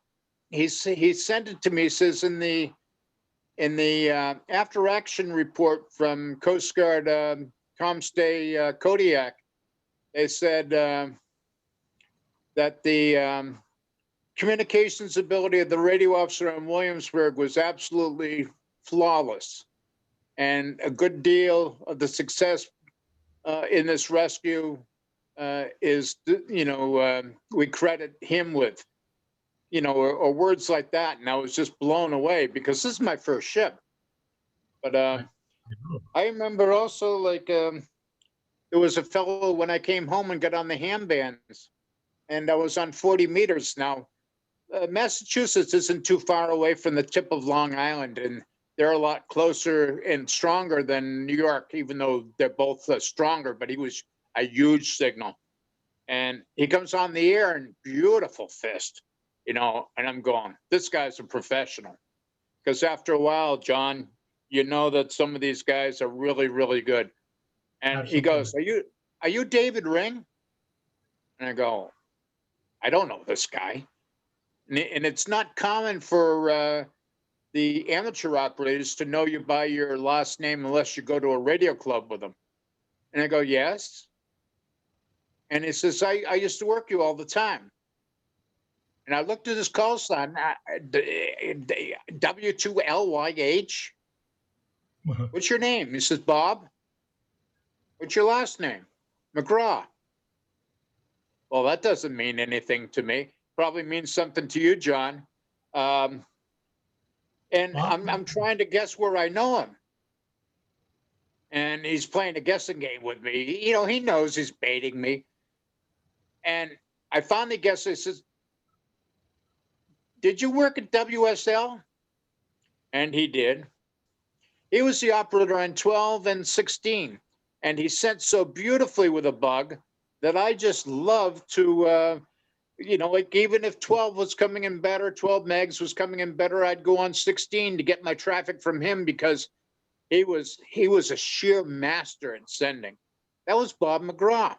he sent it to me. He says in the after action report from Coast Guard Comstay Kodiak, they said that the communications ability of the radio officer on Williamsburg was absolutely flawless, and a good deal of the success in this rescue is, we credit him with, or words like that. And I was just blown away because this is my first ship. But I remember also, like, there was a fellow when I came home and got on the ham bands, and I was on 40 meters now. Massachusetts isn't too far away from the tip of Long Island, and they're a lot closer and stronger than New York, even though they're both stronger. But he was a huge signal, and he comes on the air and beautiful fist, and I'm going, this guy's a professional. Because after a while, John, you know that some of these guys are really, really good. And he goes, are you David Ring? And I go, I don't know this guy. And it's not common for the amateur operators to know you by your last name unless you go to a radio club with them. And I go, yes. And he says, I used to work you all the time. And I looked at his call sign, W2LYH. What's your name? He says, Bob. What's your last name? McGraw. Well, that doesn't mean anything to me. Probably means something to you, John. And I'm trying to guess where I know him. And he's playing a guessing game with me. He knows he's baiting me. And I finally guessed. I says, did you work at WSL? And he did. He was the operator on 12 and 16. And he sent so beautifully with a bug that I just love to, like even if 12 was coming in better, 12 megs was coming in better, I'd go on 16 to get my traffic from him because he was a sheer master in sending. That was Bob McGraw.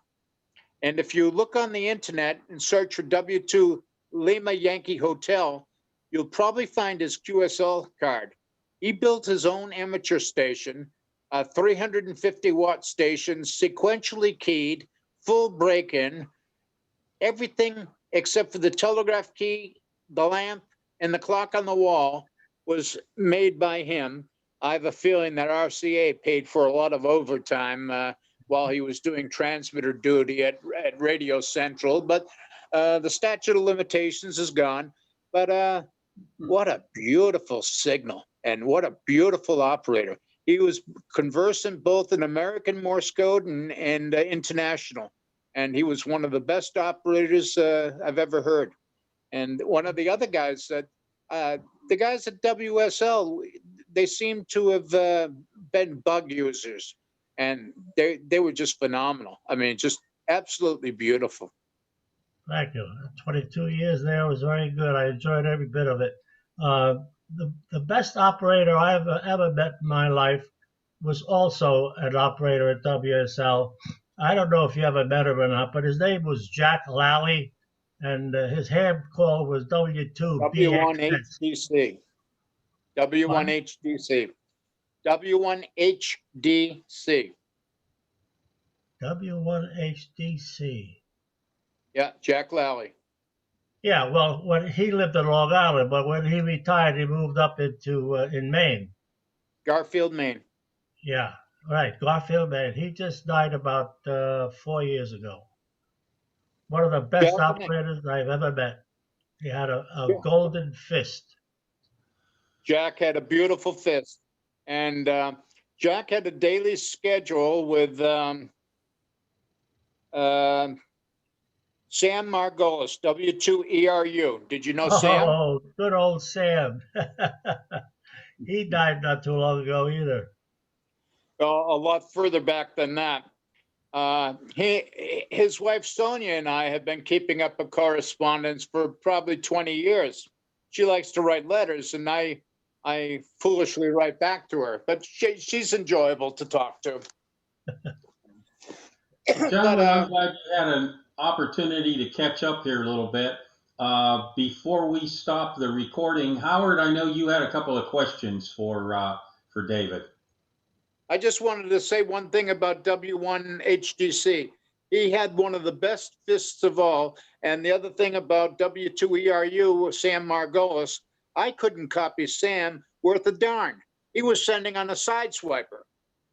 And if you look on the internet and search for W2 Lima Yankee Hotel, you'll probably find his QSL card. He built his own amateur station, a 350-watt station, sequentially keyed, full break-in, everything except for the telegraph key, the lamp, and the clock on the wall was made by him. I have a feeling that RCA paid for a lot of overtime while he was doing transmitter duty at Radio Central, but the statute of limitations is gone. But what a beautiful signal and what a beautiful operator. He was conversant both in American Morse code and international. And he was one of the best operators I've ever heard. And one of the other guys that, the guys at WSL, they seem to have been bug users. And they were just phenomenal. I mean, just absolutely beautiful. Thank you. 22 years there was very good. I enjoyed every bit of it. The best operator I ever met in my life was also an operator at WSL. I don't know if you ever met him or not, but his name was Jack Lally, and his ham call was W2BXX. W1HDC. W1HDC. W1HDC. W1HDC. Yeah, Jack Lally. Yeah, well, when he lived in Long Island, but when he retired, he moved up into in Maine. Garfield, Maine. Yeah, right, Garfield, Maine. He just died about 4 years ago. One of the best operators I've ever met. He had a golden fist. Jack had a beautiful fist. And Jack had a daily schedule with Sam Margolis, W2ERU. Did you know Sam? Oh, good old Sam. He died not too long ago either. A lot further back than that. His wife Sonia and I have been keeping up a correspondence for probably 20 years. She likes to write letters, and I foolishly write back to her, but she's enjoyable to talk to. Gentlemen, I'm glad you had an opportunity to catch up here a little bit. Before we stop the recording, Howard, I know you had a couple of questions for David. I just wanted to say one thing about W1HDC. He had one of the best fists of all. And the other thing about W2ERU, Sam Margolis, I couldn't copy Sam worth a darn. He was sending on a side swiper.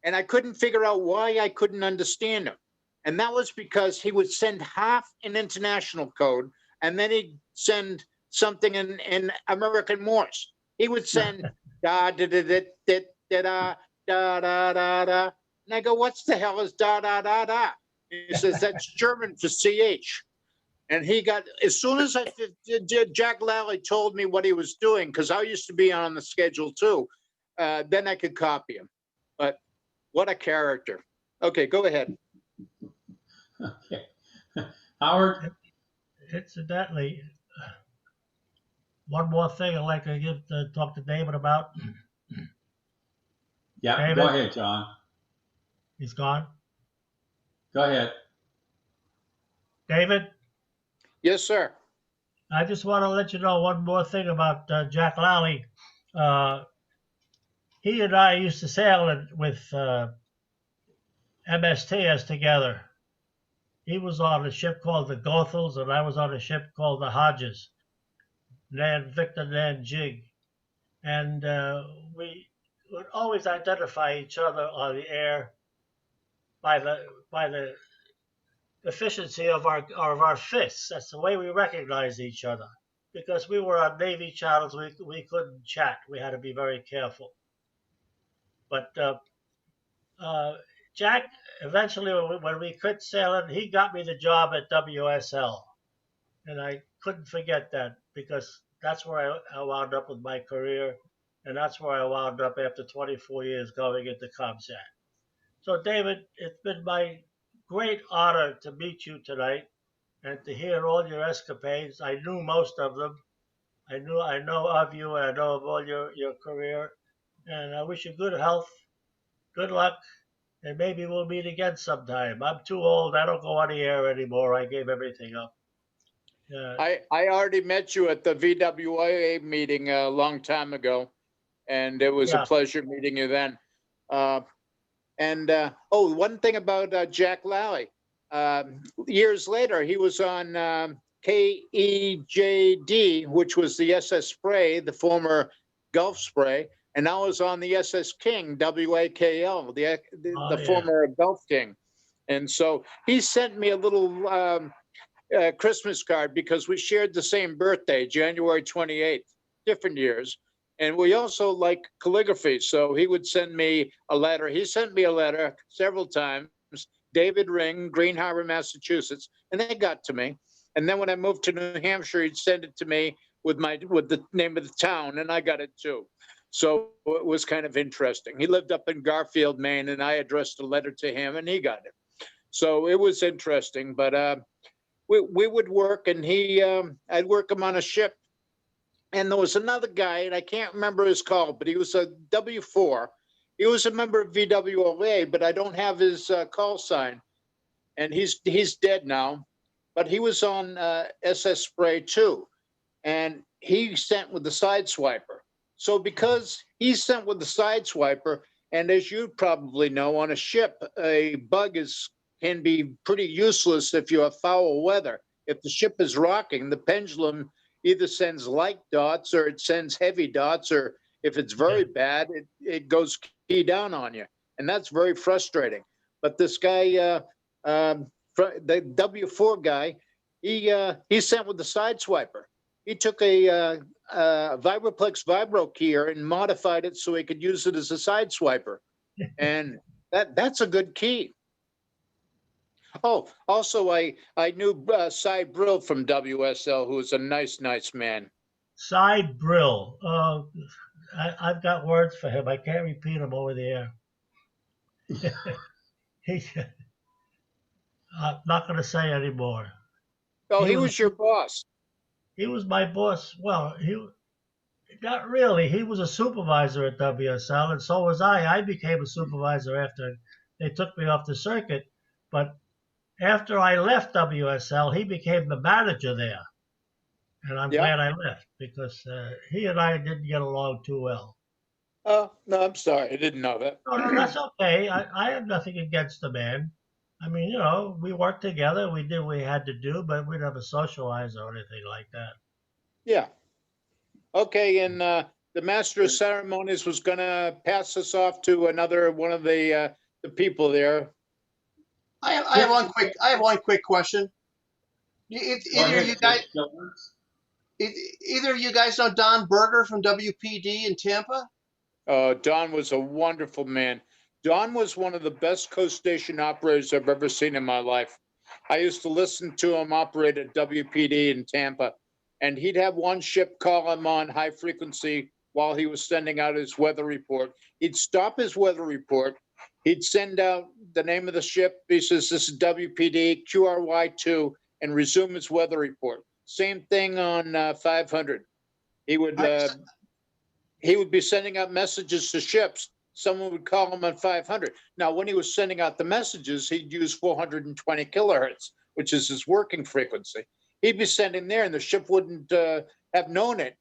And I couldn't figure out why I couldn't understand him. And that was because he would send half in international code, and then he'd send something in American Morse. He would send da da da da da da da da da da. And I go, what's the hell is da da da da? He says, that's German for CH. And he got, as soon as Jack Lally told me what he was doing, because I used to be on the schedule too, then I could copy him. But what a character. Okay, go ahead. Okay. Howard? Incidentally, one more thing I'd like to talk to David about. Yeah, David? go ahead, John. He's gone. Go ahead. David, Yes, sir. I just want to let you know one more thing about Jack Lally. He and I used to sail with MSTs together. He was on a ship called the Gothels, and I was on a ship called the Hodges, Victor Nan Jig. And we would always identify each other on the air by the efficiency of our fists. That's the way we recognize each other. Because we were on Navy channels, we couldn't chat. We had to be very careful. But Jack, eventually, when we quit sailing, he got me the job at WSL. And I couldn't forget that because that's where I wound up with my career. And that's where I wound up after 24 years going into ComSat. So, David, it's been my great honor to meet you tonight and to hear all your escapades. I knew most of them. I know of you, and I know of all your career. And I wish you good health, good luck, and maybe we'll meet again sometime. I'm too old. I don't go on the air anymore. I gave everything up. I already met you at the VWIA meeting a long time ago, and it was a pleasure meeting you then. One thing about Jack Lally. Years later, he was on KEJD, which was the SS Spray, the former Gulf Spray, and I was on the SS King, WAKL, the former Gulf King. And so he sent me a little Christmas card because we shared the same birthday, January 28th, different years. And we also like calligraphy. So he would send me a letter. He sent me a letter several times, David Ring, Green Harbor, Massachusetts, and they got to me. And then when I moved to New Hampshire, he'd send it to me with the name of the town, and I got it too. So it was kind of interesting. He lived up in Garfield, Maine, and I addressed a letter to him, and he got it. So it was interesting. But we would work, and I'd work him on a ship. And there was another guy, and I can't remember his call, but he was a W4. He was a member of VWOA, but I don't have his call sign. And he's dead now. But he was on SS Spray too. And he sent with the Sideswiper. So because he sent with the Sideswiper, and as you probably know, on a ship, a bug can be pretty useless if you have foul weather. If the ship is rocking, the pendulum either sends light dots or it sends heavy dots, or if it's very bad, it goes key down on you. And that's very frustrating. But this guy, the W4 guy, he sent with the Sideswiper. He took a Vibroplex Vibro keyer and modified it so he could use it as a Sideswiper. And that's a good key. Oh, also, I knew Cy Brill from WSL, who was a nice man. Cy Brill. I've got words for him. I can't repeat them over the air. I'm not going to say anymore. Oh, he was your boss. He was my boss. Well, not really. He was a supervisor at WSL, and so was I. I became a supervisor after they took me off the circuit. But after I left WSL, he became the manager there. And I'm glad I left because he and I didn't get along too well. Oh, no, I'm sorry. I didn't know that. No, that's okay. I have nothing against the man. I mean, we worked together. We did what we had to do, but we never socialized or anything like that. Yeah. Okay, and the Master of Ceremonies was going to pass us off to another one of the people there. I have one quick question. Either of you guys know Don Berger from WPD in Tampa? Don was a wonderful man. Don was one of the best coast station operators I've ever seen in my life. I used to listen to him operate at WPD in Tampa, and he'd have one ship call him on high frequency while he was sending out his weather report. He'd stop his weather report. He'd send out the name of the ship. He says, this is WPD QRY2, and resume his weather report. Same thing on 500. He would be sending out messages to ships. Someone would call him on 500. Now, when he was sending out the messages, he'd use 420 kilohertz, which is his working frequency. He'd be sending there, and the ship wouldn't have known it.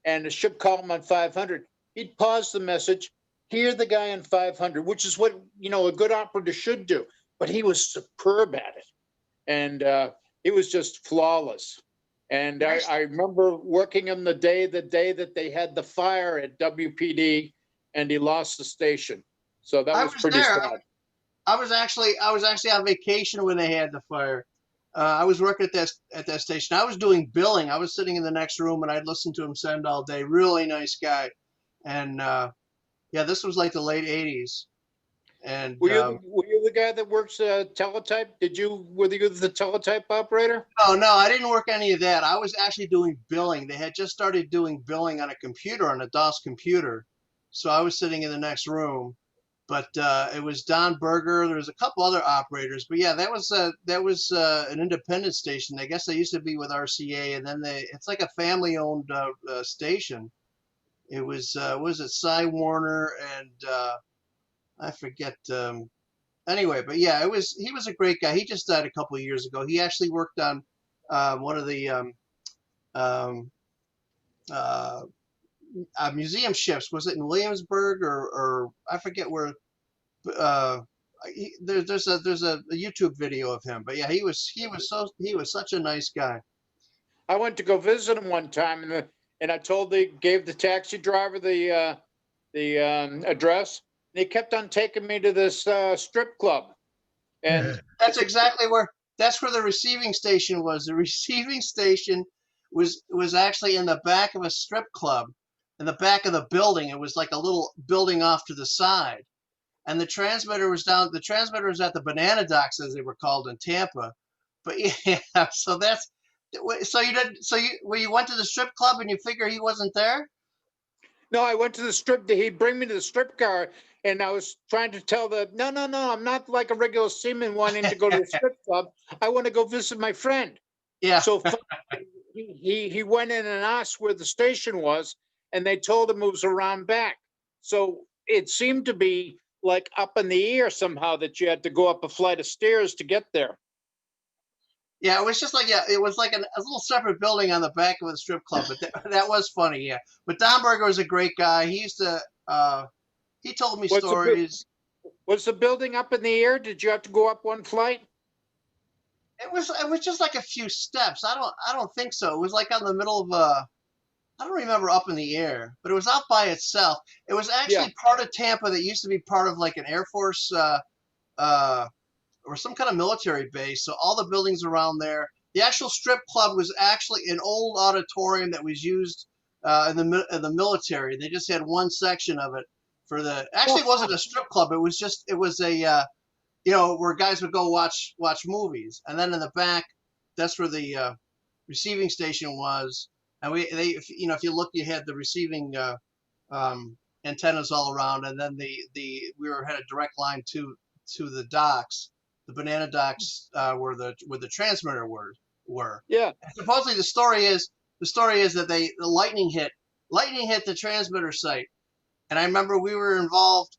And the ship called him on 500. He'd pause the message, hear the guy on 500, which is what, you know, a good operator should do. But he was superb at it. And it was just flawless. And I remember working him the day that they had the fire at WPD, and he lost the station. So that was pretty sad. I was actually on vacation when they had the fire. I was working at that station. I was doing billing. I was sitting in the next room, and I'd listen to him send all day. Really nice guy. And yeah, this was like the late '80s. And were you the guy that works teletype? Were you the teletype operator? no, I didn't work any of that. I was actually doing billing. They had just started doing billing on a computer, on a DOS computer. So I was sitting in the next room. But it was Don Berger. There was a couple other operators, but yeah, that was an independent station. I guess they used to be with RCA, and then it's like a family-owned station. It was Cy Warner and I forget. Anyway, but yeah, he was a great guy. He just died a couple of years ago. He actually worked on one of the museum ships. Was it in Williamsburg or I forget where? There's a YouTube video of him. But yeah, he was such a nice guy. I went to go visit him one time, and I gave the taxi driver the address. And he kept on taking me to this strip club. And that's where the receiving station was. The receiving station was actually in the back of a strip club, in the back of the building. It was like a little building off to the side. And the transmitter was at the Banana Docks, as they were called in Tampa. But yeah, so you went to the strip club and you figure he wasn't there? No, I went to the strip. He'd bring me to the strip car, and I was trying to tell no, I'm not like a regular seaman wanting to go to the strip club. I want to go visit my friend. Yeah. So he went in and asked where the station was, and they told him it was around back. So it seemed to be like up in the air somehow, that you had to go up a flight of stairs to get there. Yeah, it was just like it was like a little separate building on the back of the strip club, but that was funny, yeah. But Don Berger was a great guy. He used to he told me stories. Was the building up in the air? Did you have to go up one flight? It was just like a few steps. I don't think so. It was like on the middle of I don't remember up in the air, but it was out by itself. It was actually part of Tampa that used to be part of like an Air Force or some kind of military base. So all the buildings around there. The actual strip club was actually an old auditorium that was used in the military. They just had one section of it for the. Actually, it wasn't a strip club. It was a where guys would go watch movies, and then in the back, that's where the receiving station was. And if you look, you had the receiving antennas all around, and then we had a direct line to the docks, the Banana Docks, where the transmitter were. Yeah. And supposedly the story is that the lightning hit the transmitter site, and I remember we were involved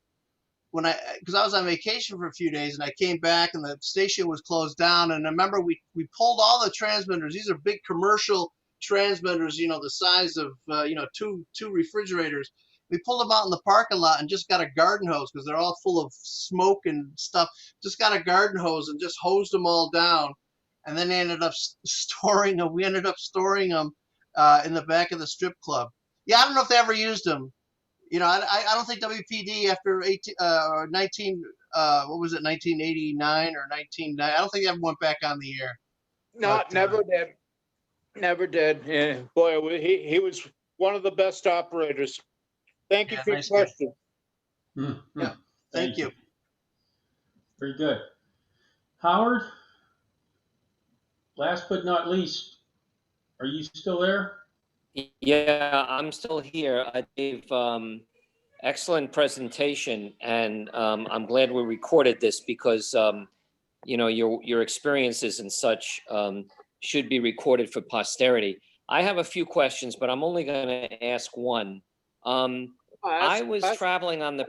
because I was on vacation for a few days, and I came back and the station was closed down, and I remember we pulled all the transmitters. These are big commercial transmitters, the size of two refrigerators. We pulled them out in the parking lot and just got a garden hose because they're all full of smoke and stuff. Just got a garden hose and just hosed them all down, and then they ended up storing them. We ended up storing them in the back of the strip club. Yeah, I don't know if they ever used them. I don't think WPD after 1989 or 1990. I don't think they ever went back on the air. No, never did. Never did. Yeah. Boy, he was one of the best operators. Thank you for your question. Mm-hmm. Yeah, thank you. Very good. Howard? Last but not least, are you still there? Yeah, I'm still here. Dave, excellent presentation, and I'm glad we recorded this because your experiences and such should be recorded for posterity. I have a few questions, but I'm only going to ask one. I was traveling on the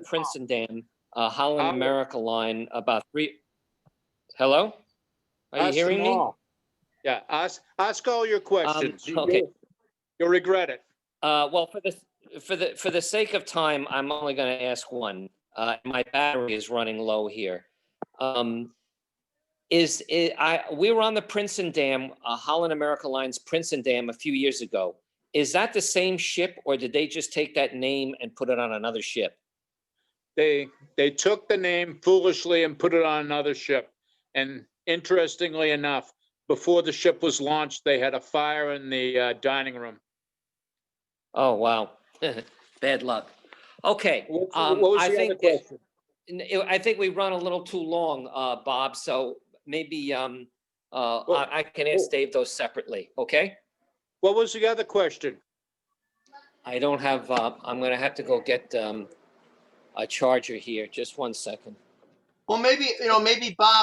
Princeton Dam, Holland America line about three. Hello, are you Ask them hearing me? all. Yeah, ask all your questions. Okay. You'll regret it. Well, for the sake of time, I'm only going to ask one. My battery is running low here. We were on the Princeton Dam, Holland America Line's Princeton Dam a few years ago. Is that the same ship, or did they just take that name and put it on another ship? They took the name foolishly and put it on another ship. And interestingly enough, before the ship was launched, they had a fire in the dining room. Oh, wow. Bad luck. Okay. What was the other question? I think we run a little too long, Bob, so maybe I can ask Dave those separately, okay? What was the other question? I don't have, I'm gonna have to go get a charger here. Just one second. Well, maybe Bob